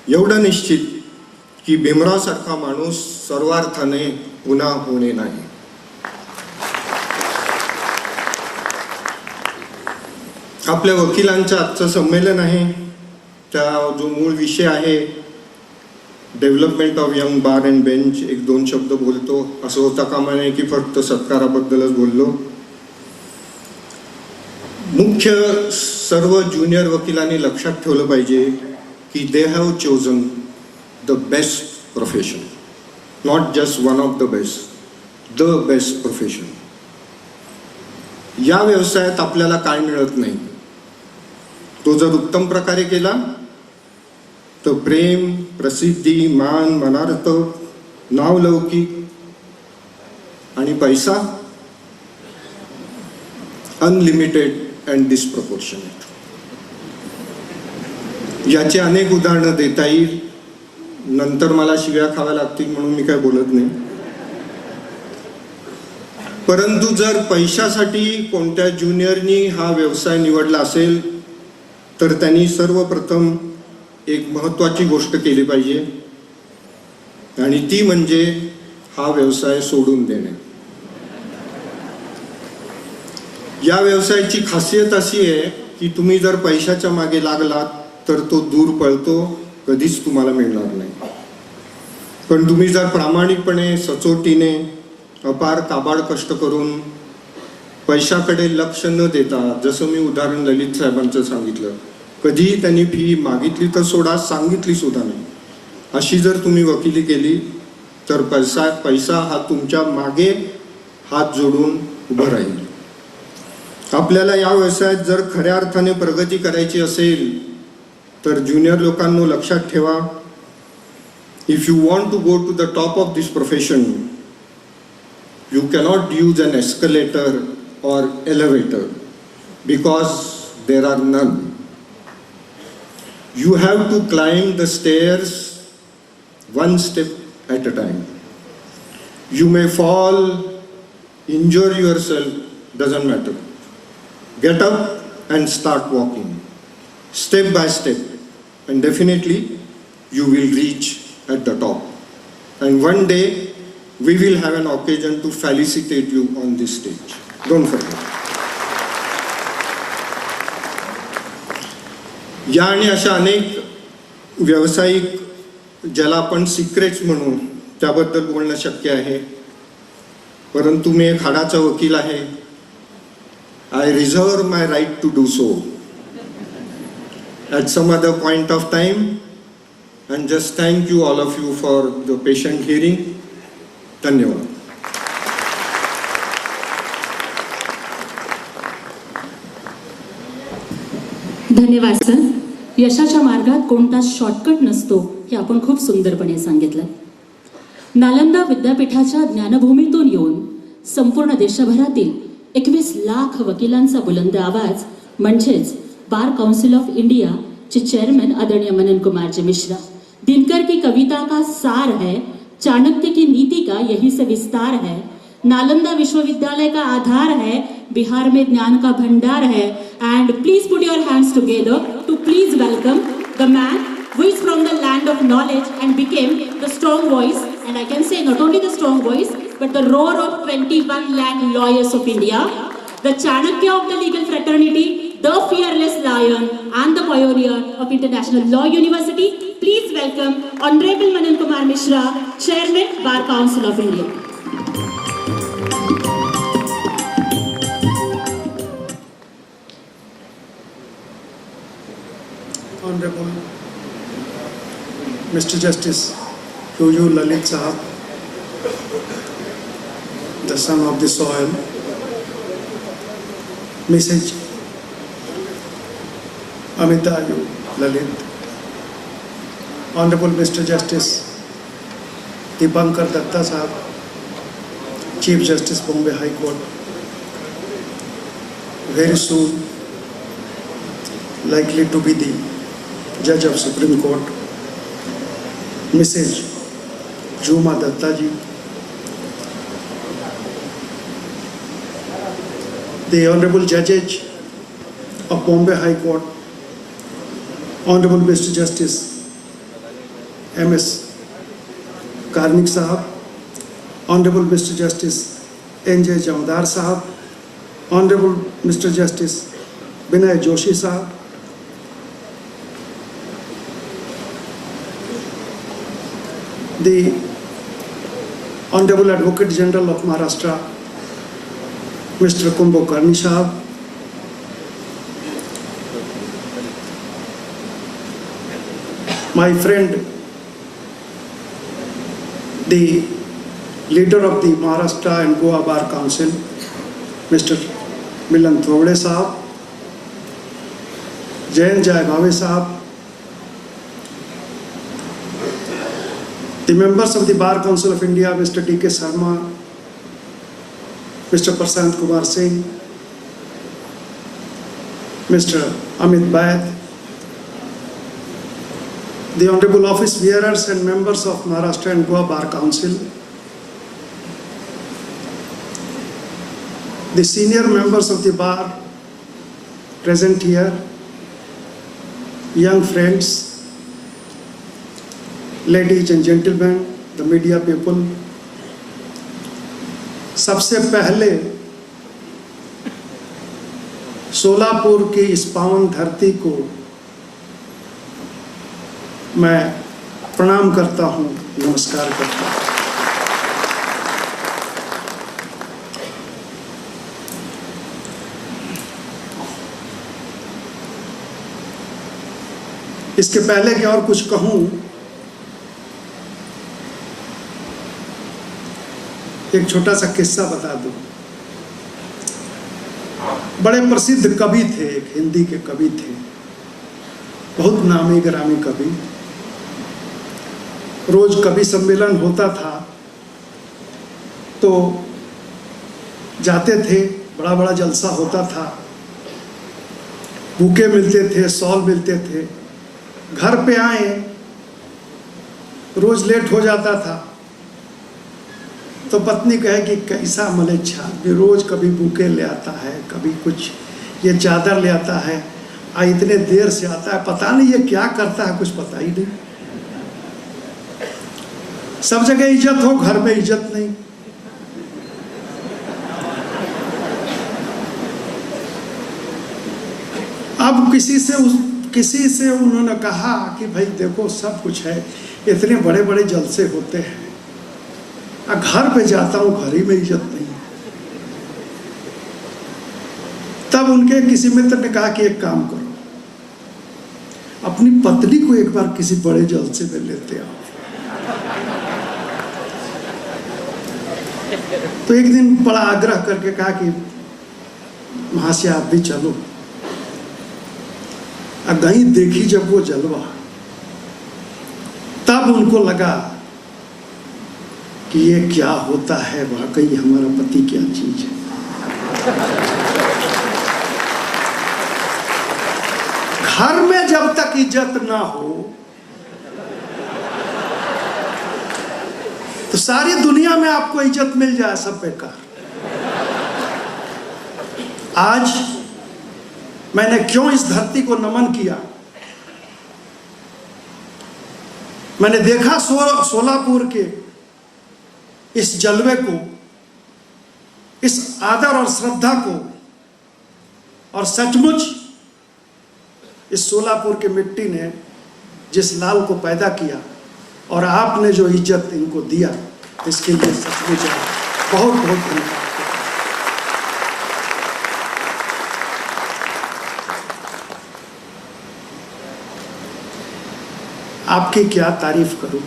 एवढं निश्चित की भीमरावसारखा माणूस सर्वार्थाने पुन्हा होणे नाही. आपल्या वकिलांचं आजचं संमेलन आहे. त्या जो मूळ विषय आहे development of young bar and bench, एक दोन शब्द बोलतो. असं होता कामा नये की फक्त सत्काराबद्दलच बोललो. मुख्य सर्व ज्युनियर वकिलांनी लक्षात ठेवलं पाहिजे की they have chosen the best profession, not just one of the best, the best profession. या व्यवसायात आपल्याला काय मिळत नाही, तो जर उत्तम प्रकारे केला तर प्रेम, प्रसिद्धी, मान, मनार्थ, नावलौकिक आणि पैसा अनलिमिटेड अँड डिस्प्रपोर्शनेट. याची अनेक उदाहरणं देता येईल, नंतर मला शिव्या खाव्या लागतील म्हणून मी काय बोलत नाही. परंतु जर पैशासाठी कोणत्या ज्युनियरनी हा व्यवसाय निवडला असेल तर त्यांनी सर्वप्रथम एक महत्त्वाची गोष्ट केली पाहिजे आणि ती म्हणजे हा व्यवसाय सोडून देणे. या व्यवसायाची खासियत अशी आहे की तुम्ही जर पैशाच्या मागे लागलात तर तो दूर पळतो, कधीच तुम्हाला मिळणार नाही. पण तुम्ही जर प्रामाणिकपणे, सचोटीने, अपार काबाड कष्ट करून पैशाकडे लक्ष न देता, जसं मी उदाहरण ललित साहेबांचं सांगितलं, कधीही त्यांनी फी मागितली तर सोडा, सांगितली सुद्धा नाही, अशी जर तुम्ही वकिली केली तर पैसा हा तुमच्या मागे हात जोडून उभं राहील. आपल्याला या व्यवसायात जर खऱ्या अर्थाने प्रगती करायची असेल तर ज्युनियर लोकांनो लक्षात ठेवा, if you want to go to the top of this profession, you cannot use an escalator or elevator because there are none. You have to climb the stairs one step at a time. You may fall, injure yourself, doesn't matter. Get up and start walking step by step, and definitely you will reach at the top. And one day we will have an occasion to felicitate you on this stage. Don't forget. या आणि अशा अनेक व्यावसायिक ज्याला आपण secrets म्हणू त्याबद्दल बोलणं शक्य आहे, परंतु मी एक हाडाचा वकील आहे. I reserve my right to do so at some other point of time, and just thank you all of you for the patient hearing. धन्यवाद. धन्यवाद सर. यशाच्या मार्गात कोणताच शॉर्टकट नसतो हे आपण खूप सुंदरपणे सांगितलं. नालंदा विद्यापीठाच्या ज्ञानभूमीतून येऊन संपूर्ण देशभरातील 21 लाख वकिलांचा बुलंद आवाज म्हणजेच बार काउंसिल ऑफ इंडिया चे चेयरमैन आदरणीय मनन कुमार जी मिश्रा. दिनकर की कविता का सार है, चाणक्य की नीति का यही से विस्तार है, नालंदा विश्वविद्यालय का आधार है, बिहार में ज्ञान का भंडार है. And please put your hands together to please welcome the man who is from the land of knowledge and became the strong voice, and I can say not only the strong voice but the roar of 21 lakh lawyers of India, the Chanakya of the legal fraternity, the fearless lion and the pioneer of International Law University. Please welcome Honorable Manan Kumar Mishra, Chairman, Bar Council of India. Honorable Mr. Justice to you, Lalit Sahab, the son of the soil, Message Amitayu Lalit, Honorable Mr. Justice Deepankar Datta Sahab, Chief Justice Bombay High Court, very soon likely to be the Judge of Supreme Court, Mrs. Juma Datta ji, the Honorable Judges of Bombay High Court, Honorable Mr. Justice M.S. Karnik Sahab, Honorable Mr. Justice N.J. Jamadar Sahab, Honorable Mr. Justice Binay Joshi Sahab, the Honorable Advocate General of Maharashtra, Mr. Kumbhakarni Sahab, my friend, the leader of the Maharashtra and Goa Bar Council, Mr. Milan Thogde Sahab, Jain Jai Bhave Sahab, the members of the Bar Council of India, Mr. D.K. Sharma, Mr. Prashant Kumar Singh, Mr. Amit Baid, the Honorable Office Bearers and members of Maharashtra and Goa Bar Council, the senior members of the bar present here, young friends, ladies and gentlemen, the media people, सबसे पहले सोलापुर की इस पावन धरती को मैं प्रणाम करता हूँ, नमस्कार करता हूँ। इसके पहले कि और कुछ कहूँ, एक छोटा सा किस्सा बता दूं। बड़े प्रसिद्ध कवि थे, एक हिंदी के कवि थे, बहुत नामी ग्रामी कवि। रोज कवि सम्मेलन होता था तो जाते थे, बड़ा बड़ा जलसा होता था, बुके मिलते थे, शॉल मिलते थे। घर पे आए, रोज लेट हो जाता था तो पत्नी कहे कि कैसा मलेच्छा, रोज कभी बुके ले आता है, कभी कुछ ये चादर ले आता है, इतने देर से आता है, पता नहीं ये क्या करता है, कुछ पता ही नहीं। सब जगह इज्जत हो, घर में इज्जत नहीं। अब किसी से उन्होंने कहा कि भाई देखो सब कुछ है, इतने बड़े बड़े जलसे होते हैं, घर पे जाता हूँ, घर ही में इज्जत नहीं। तब उनके किसी मित्र ने कहा कि एक काम करो, अपनी पत्नी को एक बार किसी बड़े जलसे में लेते आओ। तो एक दिन बड़ा आग्रह करके कहा कि वहां से आप भी चलो। गई देखी जब वो जलवा, तब उनको लगा कि ये क्या होता है, वाकई हमारा पति क्या चीज है। घर में जब तक इज्जत ना हो तो सारी दुनिया में आपको इज्जत मिल जाए, सब बेकार। आज मैंने क्यों इस धरती को नमन किया, मैंने देखा सोलापुर के इस जलवे को, इस आदर और श्रद्धा को, और सचमुच इस सोलापुर की मिट्टी ने जिस लाल को पैदा किया और आपने जो इज्जत इनको दिया, इसके लिए सचमुच बहुत बहुत धन्यवाद। आपकी क्या तारीफ करूं।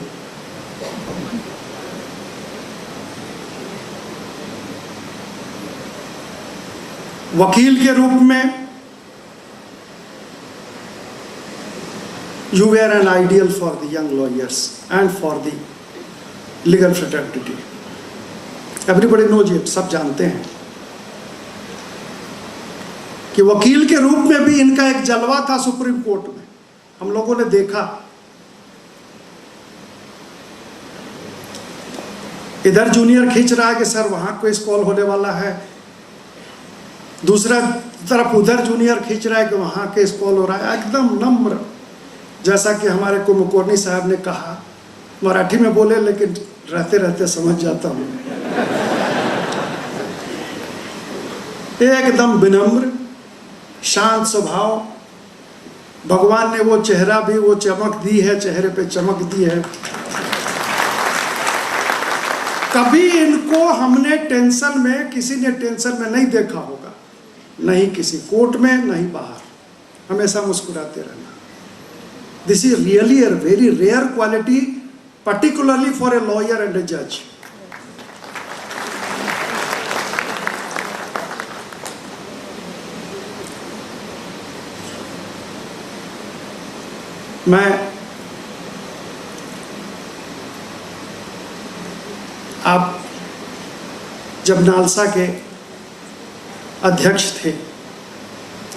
वकील के रूप में you were an ideal for the young lawyers and for the legal fraternity. Everybody knows it, सब जानते हैं कि वकील के रूप में भी इनका एक जलवा था सुप्रीम कोर्ट में, हम लोगों ने देखा। इधर जूनियर खींच रहा है कि सर वहां कोई कॉल होने वाला है, दूसरा तरफ उधर जूनियर खींच रहा है कि वहां केस कॉल हो रहा है। एकदम नम्र, जैसा कि हमारे कुमकोर्नी साहब ने कहा, मराठी में बोले लेकिन रहते रहते समझ जाता हूँ। एकदम विनम्र, शांत स्वभाव, भगवान ने वो चेहरा भी वो चमक दी है, चेहरे पे चमक दी है। कभी इनको हमने टेंशन में, किसी ने टेंशन में नहीं देखा होगा, नहीं किसी कोर्ट में, नहीं बाहर, हमेशा मुस्कुराते रहना। This is really a very rare quality, particularly for a lawyer and a judge. मैं आप जब नालसा के अध्यक्ष थे,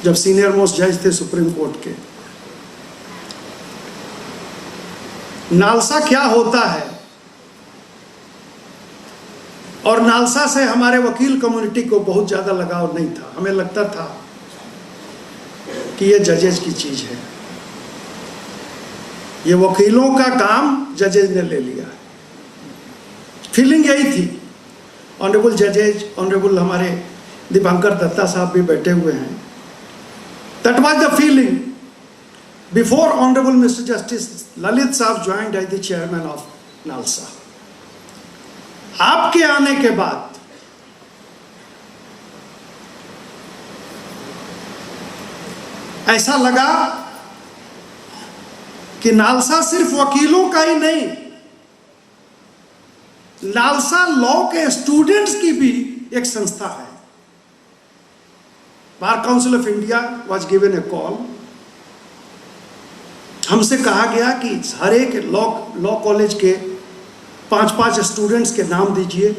जब सीनियर मोस्ट जज थे सुप्रीम कोर्ट के, नालसा क्या होता है और नालसा से हमारे वकील कम्युनिटी को बहुत ज़्यादा लगाव नहीं था। हमें लगता था कि ये जजेज की चीज़ है, ये वकीलों का काम जजेज ने ले लिया है। फीलिंग यही थी। ऑनरेबल जजेज, ऑनरेबल हमारे दीपांकर दत्ता साहब भी बैठे हुए हैं। That was the feeling before honourable mister justice Lalit साहब joined as the chairman of NALSA. आपके आने के बाद ऐसा लगा कि नालसा सिर्फ वकीलों का ही नहीं, नालसा लॉ के स्टूडेंट्स की भी एक संस्था है। बार काउंसिल ऑफ इंडिया वाज गिवन ए कॉल। हमसे कहा गया कि हर एक लॉ कॉलेज के 5-5 स्टूडेंट्स के नाम दीजिए,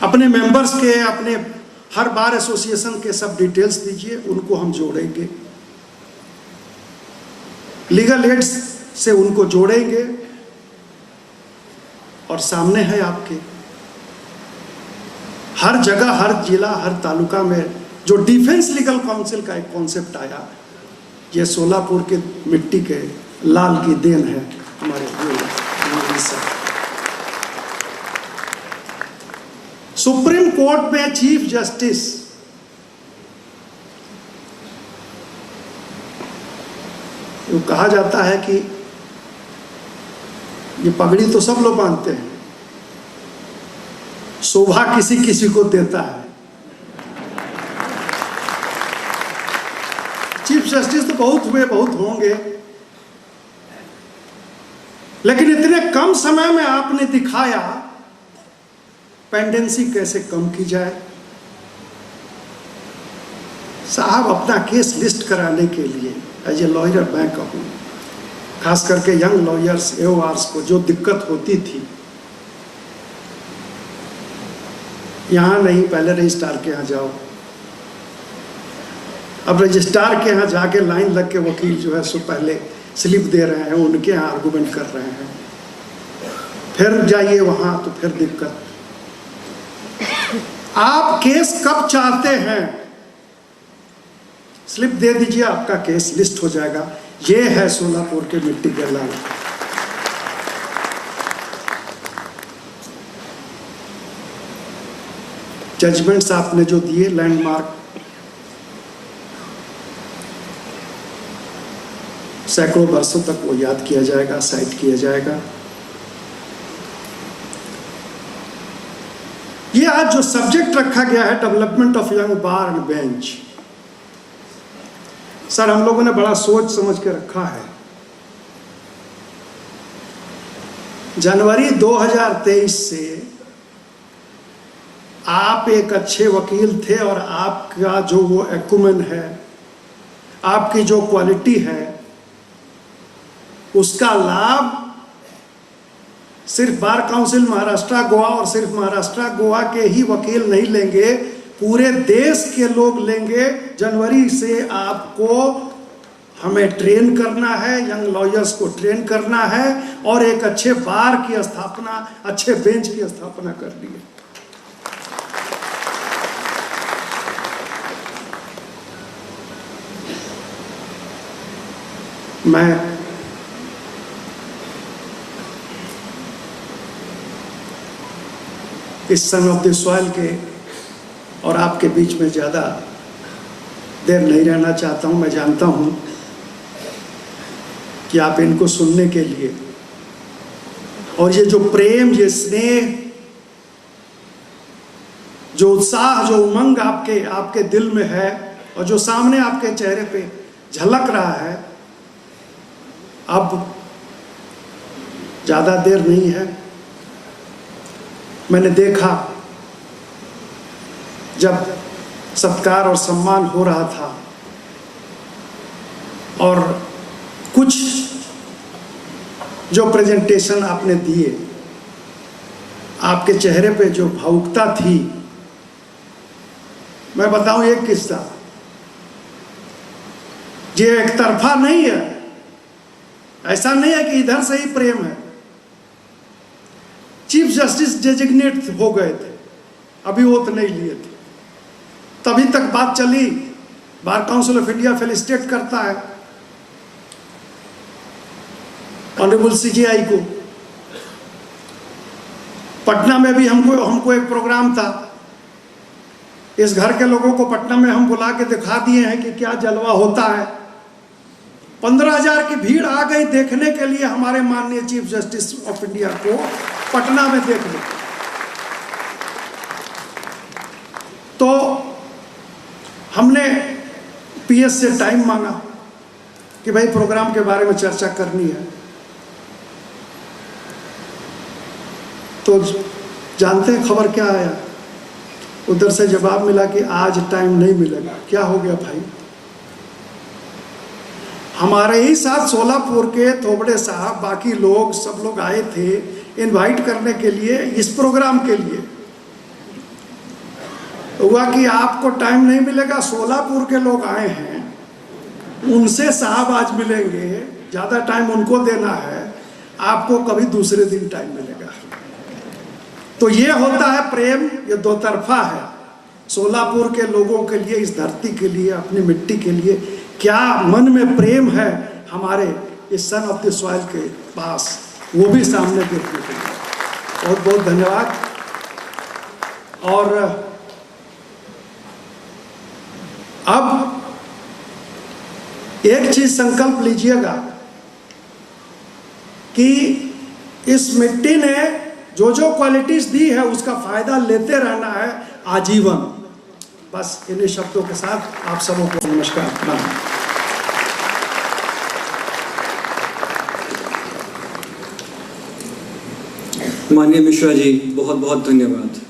अपने मेंबर्स के, अपने हर बार एसोसिएशन के सब डिटेल्स दीजिए, उनको हम जोड़ेंगे, लीगल एड्स से उनको जोड़ेंगे। और सामने है आपके, हर जगह, हर जिला, हर तालुका में जो डिफेंस लीगल काउंसिल का एक कॉन्सेप्ट आया, ये सोलापुर के मिट्टी के लाल की देन है हमारे सुप्रीम कोर्ट में चीफ जस्टिस वो कहा जाता है कि ये पगड़ी तो सब लोग बांधते हैं, शोभा किसी किसी को देता है। चीफ जस्टिस तो बहुत हुए, बहुत होंगे, लेकिन इतने कम समय में आपने दिखाया पेंडेंसी कैसे कम की जाए। साहब अपना केस लिस्ट कराने के लिए एज ए लॉयर मैं कहूँ, खास करके यंग लॉयर्स, एओआर्स को जो दिक्कत होती थी, यहाँ नहीं, पहले रजिस्ट्रार के यहाँ जाओ। अब रजिस्ट्रार के यहाँ जाके लाइन लग के वकील जो है सो पहले स्लिप दे रहे हैं, उनके यहाँ आर्गूमेंट कर रहे हैं, फिर जाइए वहाँ तो फिर दिक्कत। आप केस कब चाहते हैं स्लिप दे दीजिए, आपका केस लिस्ट हो जाएगा। ये है सोलापुर के मिट्टी के लाल। जजमेंट्स आपने जो दिए लैंडमार्क, सैकड़ों वर्षों तक वो याद किया जाएगा, साइट किया जाएगा। ये आज जो सब्जेक्ट रखा गया है development of young bar and bench, sir हम लोगों ने बड़ा सोच समझ के रखा है। जनवरी 2023 से आप एक अच्छे वकील थे और आपका जो वो एक्यूमेन है, आपकी जो क्वालिटी है, उसका लाभ सिर्फ बार काउंसिल महाराष्ट्र गोवा और सिर्फ महाराष्ट्र गोवा के ही वकील नहीं लेंगे, पूरे देश के लोग लेंगे। जनवरी से आपको हमें ट्रेन करना है, यंग लॉयर्स को ट्रेन करना है और एक अच्छे बार की स्थापना, अच्छे बेंच की स्थापना करनी है। मैं इस सन ऑफ द सॉइल के और आपके बीच में ज़्यादा देर नहीं रहना चाहता हूँ। मैं जानता हूँ कि आप इनको सुनने के लिए और ये जो प्रेम, ये स्नेह, जो उत्साह, जो उमंग आपके दिल में है और जो सामने आपके चेहरे पे झलक रहा है, अब ज़्यादा देर नहीं है। मैंने देखा जब सत्कार और सम्मान हो रहा था और कुछ जो प्रेजेंटेशन आपने दिए, आपके चेहरे पे जो भावुकता थी, मैं बताऊं एक किस्सा, ये एक तरफा नहीं है, ऐसा नहीं है कि इधर से ही प्रेम है। चीफ जस्टिस डेजिग्नेट हो गए थे, अभी ओथ नहीं लिए थे, तभी तक बात चली। Bar council of India felicitate करता है ऑनरेबल सीजीआई को। पटना में भी हमको एक प्रोग्राम था, इस घर के लोगों को पटना में हम बुला के दिखा दिए हैं कि क्या जलवा होता है। 15,000 की भीड़ आ गई देखने के लिए हमारे माननीय चीफ जस्टिस ऑफ इंडिया को पटना में देखने। तो हमने पीएस से टाइम मांगा कि भाई प्रोग्राम के बारे में चर्चा करनी है। तो जानते हैं खबर क्या आया? उधर से जवाब मिला कि आज टाइम नहीं मिलेगा। क्या हो गया भाई? हमारे ही साथ सोलापुर के थोबड़े साहब, बाकी लोग, सब लोग आए थे इनवाइट करने के लिए इस प्रोग्राम के लिए। हुआ कि आपको टाइम नहीं मिलेगा, सोलापुर के लोग आए हैं, उनसे साहब आज मिलेंगे, ज़्यादा टाइम उनको देना है, आपको कभी दूसरे दिन टाइम मिलेगा। तो ये होता है प्रेम, ये दो तरफा है। सोलापुर के लोगों के लिए, इस धरती के लिए, अपनी मिट्टी के लिए क्या मन में प्रेम है हमारे इस सन ऑफ द सॉइल के पास, वो भी सामने देखने के लिए बहुत बहुत धन्यवाद। और अब एक चीज संकल्प लीजिएगा कि इस मिट्टी ने जो जो क्वालिटीज दी है उसका फायदा लेते रहना है आजीवन। बस इन्हीं शब्दों के साथ आप सबों को नमस्कार। माननीय मिश्रा जी, बहुत बहुत धन्यवाद।